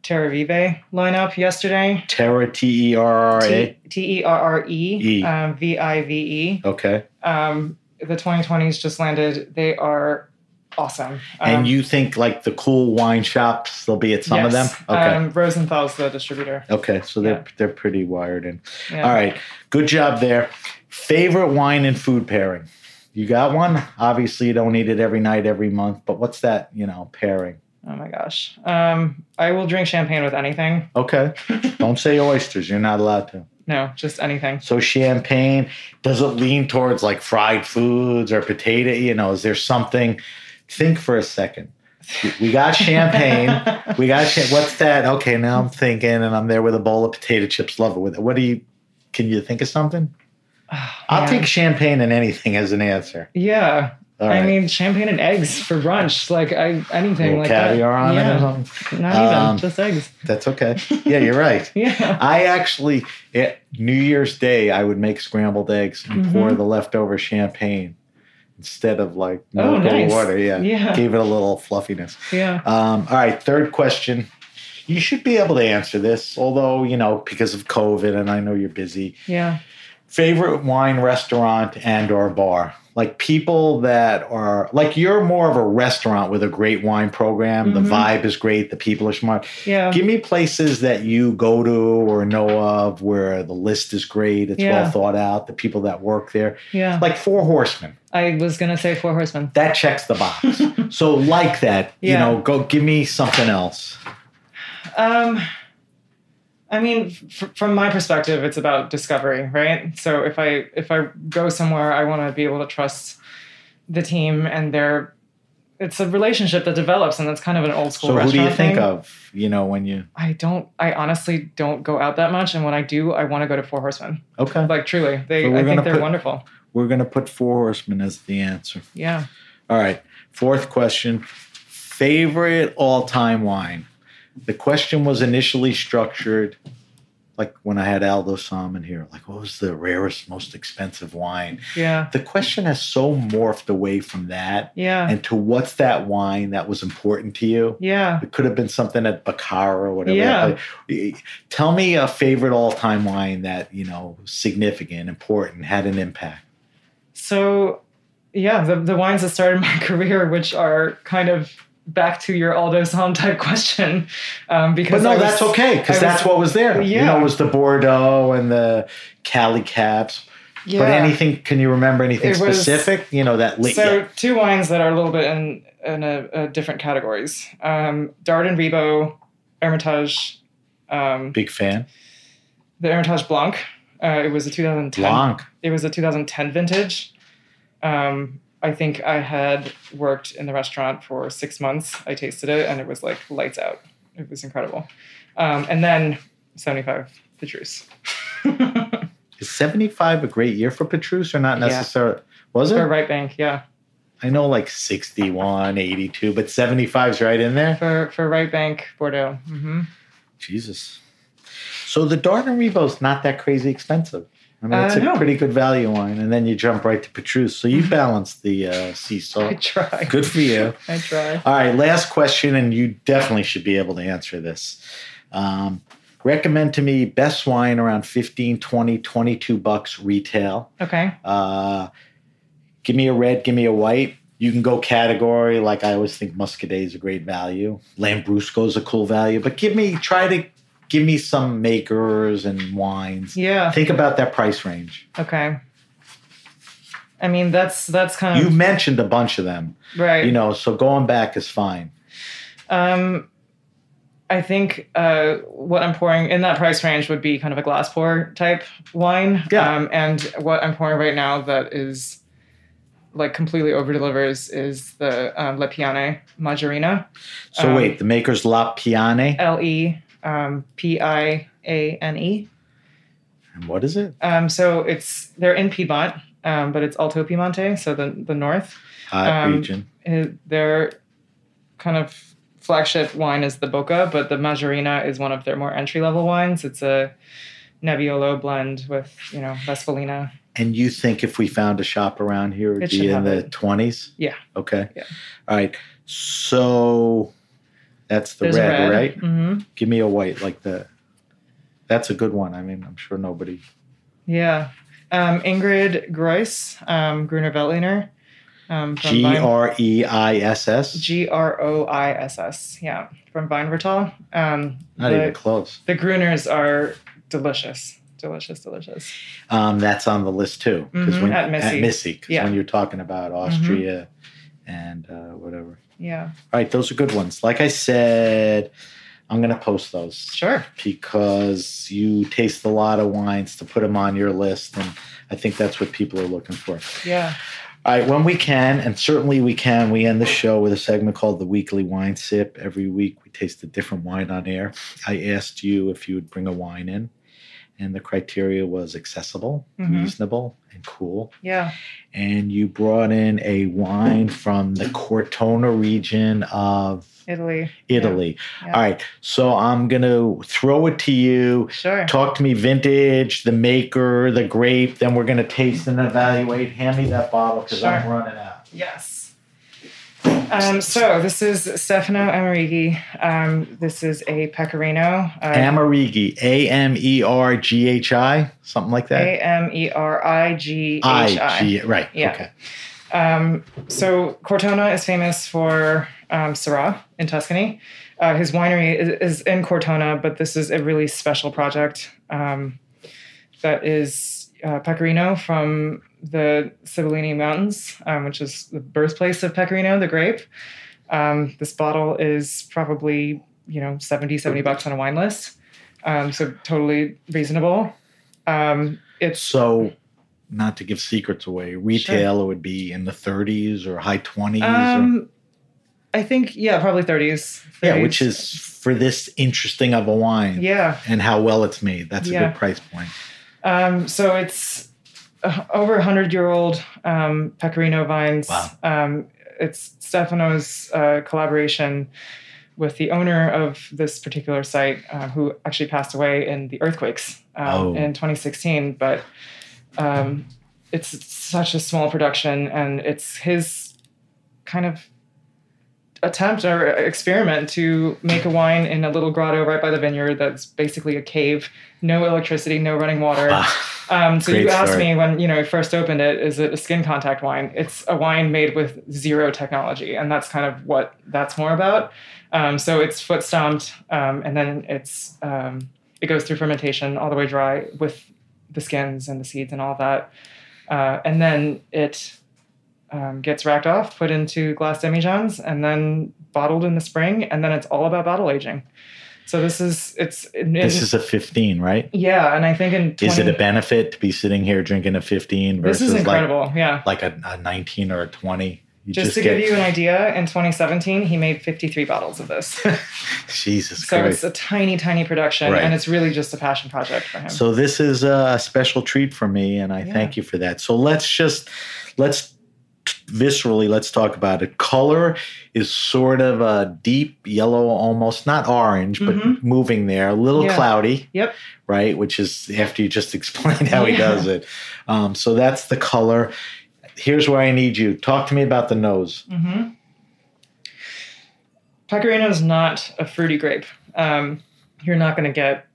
Terra Vive lineup yesterday. Terra, Terra. Terre. Vive. Okay. The 2020s just landed. They are awesome. And you think like the cool wine shops, they'll be at some of them? Okay. Rosenthal's the distributor. Okay, so they're pretty wired in. Yeah. All right, good job there. Favorite wine and food pairing? You got one? Obviously, you don't eat it every night, every month, but what's that, pairing? Oh my gosh. I will drink champagne with anything. Okay. Don't say oysters. You're not allowed to. No, just anything. So champagne, does it lean towards like fried foods or potato? Is there something? Think for a second. We got champagne. What's that? Okay, now I'm thinking, and I'm there with a bowl of potato chips. Love it with it. Can you think of something? I'll take champagne and anything as an answer. Yeah. All right. I mean, champagne and eggs for brunch. Like, anything like caviar that. on it or something? Not even, just eggs. That's okay. Yeah, you're right. Yeah. I actually, at New Year's Day, I would make scrambled eggs and pour the leftover champagne instead of like milk or water. Yeah. Gave it a little fluffiness. Yeah. All right. Third question. You should be able to answer this, although, because of COVID and I know you're busy. Yeah. Favorite wine restaurant and or bar? Like people that are like, you're more of a restaurant with a great wine program. The vibe is great. The people are smart. Yeah. Give me places that you go to or know of where the list is great. It's well thought out. The people that work there. Yeah. Like Four Horsemen. I was going to say Four Horsemen. That checks the box. So like that, go give me something else. I mean, from my perspective, it's about discovery, right? So if I go somewhere, I want to be able to trust the team and it's a relationship that develops, and that's kind of an old school restaurant thing. So who do you think thing. of, when you... I honestly don't go out that much, and when I do, I want to go to Four Horsemen. Okay. Like, truly. I think they're wonderful. we're going to put Four Horsemen as the answer. Yeah. All right. Fourth question. Favorite all-time wine? The question was initially structured like when I had Aldo Salmon here, like what was the rarest, most expensive wine? Yeah. The question has so morphed away from that. Yeah. And to what's that wine that was important to you? Yeah. It could have been something at Baccara or whatever. Yeah. Tell me a favorite all-time wine that, significant, important, had an impact. So, yeah, the wines that started my career, which are kind of back to your Aldo Salm type question. Because that's okay, because that's what was there. Yeah. It was the Bordeaux and the Cali Caps. Yeah. But anything, can you remember anything specific? That late. So two wines that are a little bit in a different categories. Dard and Rebo, Hermitage. Big fan. The Hermitage Blanc. It was a 2010. Blanc. It was a 2010 vintage. I think I had worked in the restaurant for 6 months. I tasted it, and it was like lights out. It was incredible. And then 75 Petrus. Is 75 a great year for Petrus or not necessarily? Yeah. Was it? For Right Bank, yeah. I know like 61, 82, but 75's right in there? For Right Bank, Bordeaux. Mm-hmm. Jesus. So the Dard and Rebo's not that crazy expensive. I mean, it's a pretty good value wine. And then you jump right to Petrus. So you balance the sea salt. I try. Good for you. I try. All right, last question, and you definitely should be able to answer this. Recommend to me best wine around $15, $20, $22 retail. Okay. Give me a red, give me a white. You can go category. Like I always think Muscadet is a great value. Lambrusco is a cool value. But give me some makers and wines. Yeah. Think about that price range. Okay. I mean, that's kind of... You mentioned a bunch of them. Right. So going back is fine. I think what I'm pouring in that price range would be kind of a glass pour type wine. Yeah. And what I'm pouring right now that is like completely over delivers is the Le Piane Maggiorina. So wait, the maker's La Piane? Lepiane. And what is it? So they're in Piedmont, but it's Alto Piemonte, so the north. Region. Their kind of flagship wine is the Bocca, but the Maggiorina is one of their more entry-level wines. It's a Nebbiolo blend with, Vespolina. And you think if we found a shop around here, it would be in the 20s? Yeah. Okay. Yeah. All right. So that's There's red, right? Mm-hmm. Give me a white like that. That's a good one. I mean, I'm sure nobody... Yeah. Ingrid Grois, Gruner Veltliner. Greiss? Groiss, yeah. From Weinvertal. Not even close. The Gruners are delicious. Delicious. That's on the list too. Mm-hmm. At Misi. Because when you're talking about Austria and whatever. Yeah. All right, those are good ones. Like I said, I'm going to post those. Sure. Because you taste a lot of wines to put them on your list, and I think that's what people are looking for. Yeah. All right, when we can, and certainly we can, we end the show with a segment called the Weekly Wine Sip. Every week we taste a different wine on air. I asked you if you would bring a wine in, and the criteria was accessible, reasonable, and cool. Yeah. And you brought in a wine from the Cortona region of Italy. Yeah. All right. So I'm going to throw it to you. Sure. Talk to me vintage, the maker, the grape. Then we're going to taste and evaluate. Hand me that bottle because I'm running out. Yes. So this is Stefano Amerighi. This is a Pecorino. Amerighi. Amerghi. Something like that? Amerighi. Right. Yeah. Okay. So Cortona is famous for Syrah in Tuscany. His winery is in Cortona, but this is a really special project that is Pecorino from the Sibillini Mountains, which is the birthplace of Pecorino, the grape. This bottle is probably, $70 on a wine list. So totally reasonable. So not to give secrets away, retail it would be in the 30s or high 20s? I think, probably 30s. Yeah, which is for this interesting of a wine. Yeah. And how well it's made. That's a good price point. So it's over 100-year-old pecorino vines. Wow. It's Stefano's collaboration with the owner of this particular site, who actually passed away in the earthquakes in 2016. But it's such a small production, and it's his kind of attempt or experiment to make a wine in a little grotto right by the vineyard that's basically a cave, no electricity, no running water. So you asked me when we first opened it, is it a skin contact wine? It's a wine made with zero technology, and that's kind of what that's more about. So it's foot stomped, and then it goes through fermentation all the way dry with the skins and the seeds and all that, and then it gets racked off, put into glass demijohns, and then bottled in the spring, and then it's all about bottle aging. So this is a 15, right? Yeah, and I think is it a benefit to be sitting here drinking a 15 versus this is incredible, like a 19 or a 20? Just to give you an idea, in 2017, he made 53 bottles of this. Jesus Christ. So it's a tiny, tiny production, and it's really just a passion project for him. So this is a special treat for me, and I thank you for that. So let's talk about it. Color is sort of a deep yellow, almost not orange, but moving there, a little cloudy. Yep. Right, which is after you just explained how he does it. So that's the color. Here's where I need you. Talk to me about the nose. Pecorino is not a fruity grape. You're not going to get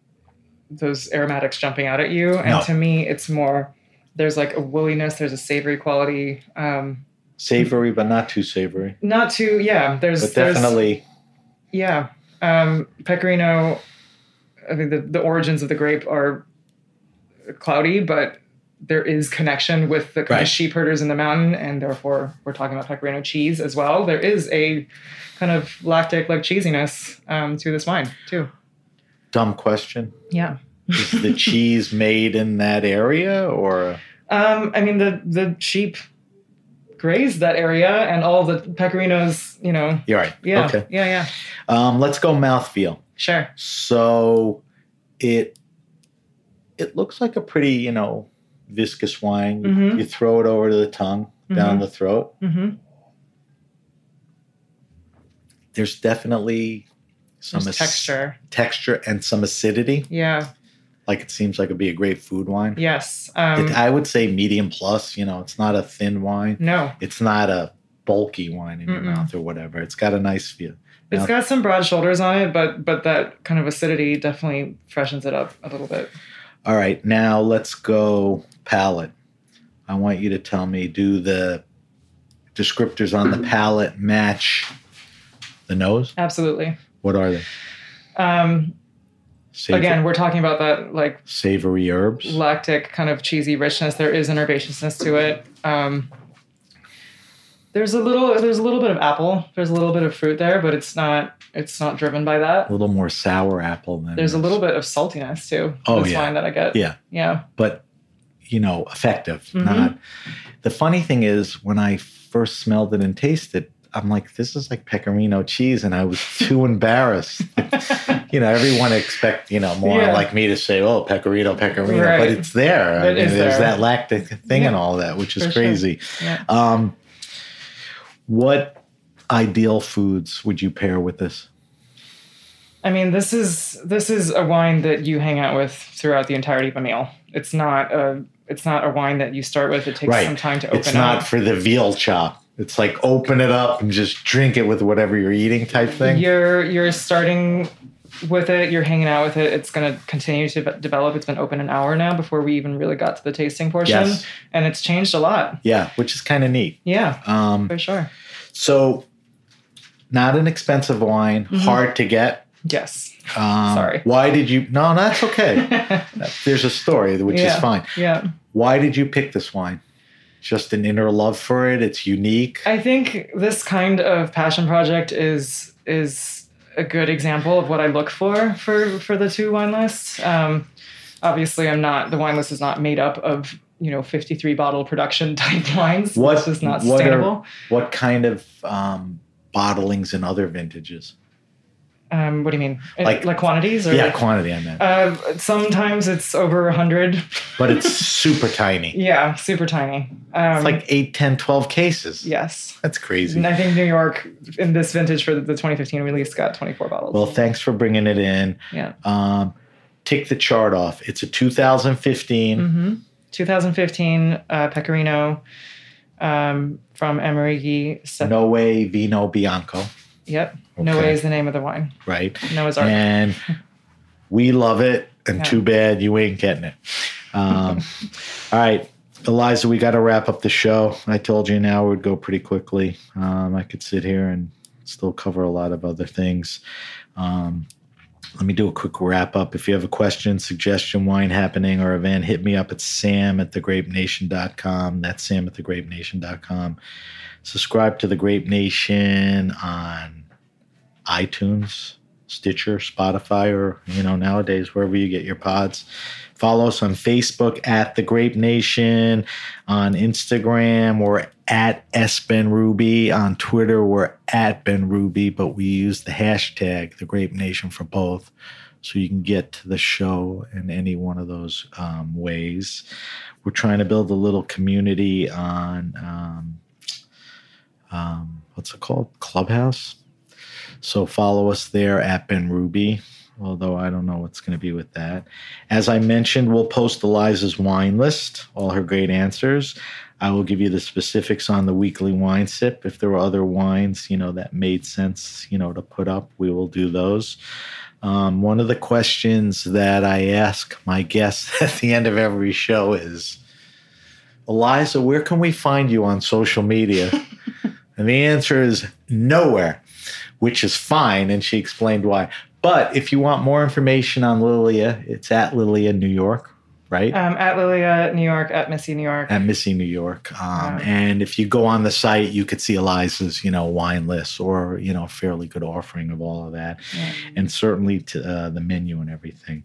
those aromatics jumping out at you. And to me, it's more, there's like a woolliness, there's a savory quality. Savory, but not too savory. Not too, yeah. But definitely. Yeah. Pecorino, I mean, the origins of the grape are cloudy, but there is connection with the kind of sheep herders in the mountain, and therefore we're talking about Pecorino cheese as well. There is a kind of lactic, like cheesiness to this wine too. Dumb question. Yeah. Is the cheese made in that area, or? I mean, the sheep graze that area, and all the Pecorinos, You're right. Yeah. Okay. Yeah. Let's go mouthfeel. Sure. So it looks like a pretty, viscous wine. You throw it over to the tongue, down the throat. There's definitely some texture and some acidity. Yeah. Like it seems like it'd be a great food wine. Yes. I would say medium plus. It's not a thin wine. No. It's not a bulky wine in your mouth or whatever. It's got a nice feel. It's got some broad shoulders on it, but that kind of acidity definitely freshens it up a little bit. All right, now let's go palate. I want you to tell me, do the descriptors on the palate match the nose? Absolutely. What are they? Again, we're talking about that like savory herbs, lactic kind of cheesy richness. There is an herbaceousness to it. There's a little bit of apple. There's a little bit of fruit there, but it's not driven by that. A little more sour apple than there's a little bit of saltiness too. Oh, this wine that I get. Yeah. But effective. Not. The funny thing is, when I first smelled it and tasted, I'm like, this is like Pecorino cheese, and I was too embarrassed. Everyone expect more like me to say, oh, Pecorino, right. but it's there. There's that lactic thing and all that, which is crazy. Sure. Yeah. What ideal foods would you pair with this? I mean, this is a wine that you hang out with throughout the entirety of a meal. It's not a wine that you start with. It takes some time to open up. It's not for the veal chop. It's like open it up and just drink it with whatever you're eating type thing. You're starting with it. You're hanging out with it. It's going to continue to develop. It's been open an hour now before we even really got to the tasting portion. Yes. And it's changed a lot. Yeah, which is kind of neat. Yeah, for sure. So not an expensive wine, hard to get. Yes. Sorry. Why did you? No, that's okay. There's a story, which is fine. Yeah. Why did you pick this wine? Just an inner love for it? It's unique? I think this kind of passion project is a good example of what I look for the two wine lists. Obviously, the wine list is not made up of 53 bottle production type wines. This is not sustainable. What kind of bottlings in other vintages? What do you mean? Like quantities? Or yeah, quantity, I meant. Sometimes it's over 100. But it's super tiny. Yeah, super tiny. It's like 8, 10, 12 cases. Yes. That's crazy. And I think New York, in this vintage for the 2015 release, got 24 bottles. Well, thanks for bringing it in. Yeah. Tick the chart off. It's a 2015. Mm-hmm. 2015 Pecorino from Amerighi. Noe Vino Bianco. Yep. Okay. Noe is the name of the wine. Right. Noah's Ark. And we love it. And too bad you ain't getting it. All right. Eliza, we got to wrap up the show. I told you now it would go pretty quickly. I could sit here and still cover a lot of other things. Let me do a quick wrap up. If you have a question, suggestion, wine happening, or event, hit me up at sam@thegrapenation.com. That's sam@thegrapenation.com. Subscribe to The Grape Nation on iTunes, Stitcher, Spotify, or, nowadays, wherever you get your pods. Follow us on Facebook at The Grape Nation. On Instagram, we're at SBenRuby. On Twitter, we're at BenRuby, but we use the hashtag The Grape Nation for both. So you can get to the show in any one of those ways. We're trying to build a little community on, what's it called? Clubhouse. So follow us there at BenRuby. Although I don't know what's going to be with that. As I mentioned, we'll post Eliza's wine list, all her great answers. I will give you the specifics on the weekly wine sip. If there were other wines, that made sense, to put up, we will do those. One of the questions that I ask my guests at the end of every show is, Eliza, where can we find you on social media? And the answer is nowhere, which is fine. And she explained why. But if you want more information on Lilia, it's at Lilia, New York, right? At Lilia, New York, at Misi, New York. At Misi, New York. And if you go on the site, you could see Eliza's, wine list or, a fairly good offering of all of that. Yeah. And certainly to the menu and everything.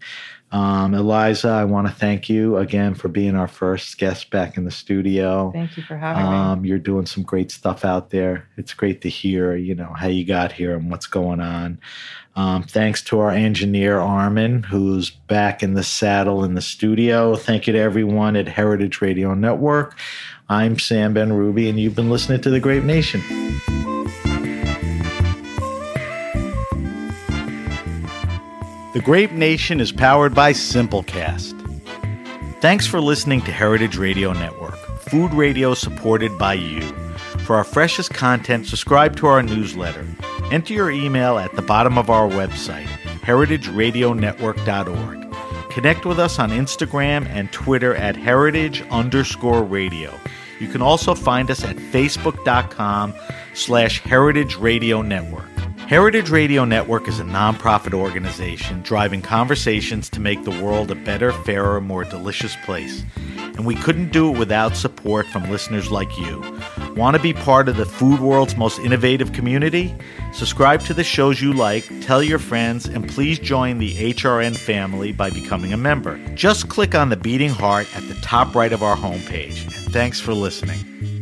Eliza, I want to thank you again for being our first guest back in the studio. Thank you for having me. You're doing some great stuff out there. It's great to hear, how you got here and what's going on. Thanks to our engineer, Armin, who's back in the saddle in the studio. Thank you to everyone at Heritage Radio Network. I'm Sam BenRuby, and you've been listening to The Grape Nation. The Grape Nation is powered by Simplecast. Thanks for listening to Heritage Radio Network, food radio supported by you. For our freshest content, subscribe to our newsletter. Enter your email at the bottom of our website, heritageradionetwork.org. Connect with us on Instagram and Twitter at heritage_radio. You can also find us at facebook.com/Heritage Radio Network. Heritage Radio Network is a nonprofit organization driving conversations to make the world a better, fairer, more delicious place. And we couldn't do it without support from listeners like you. Want to be part of the food world's most innovative community? Subscribe to the shows you like, tell your friends, and please join the HRN family by becoming a member. Just click on the beating heart at the top right of our homepage. And thanks for listening.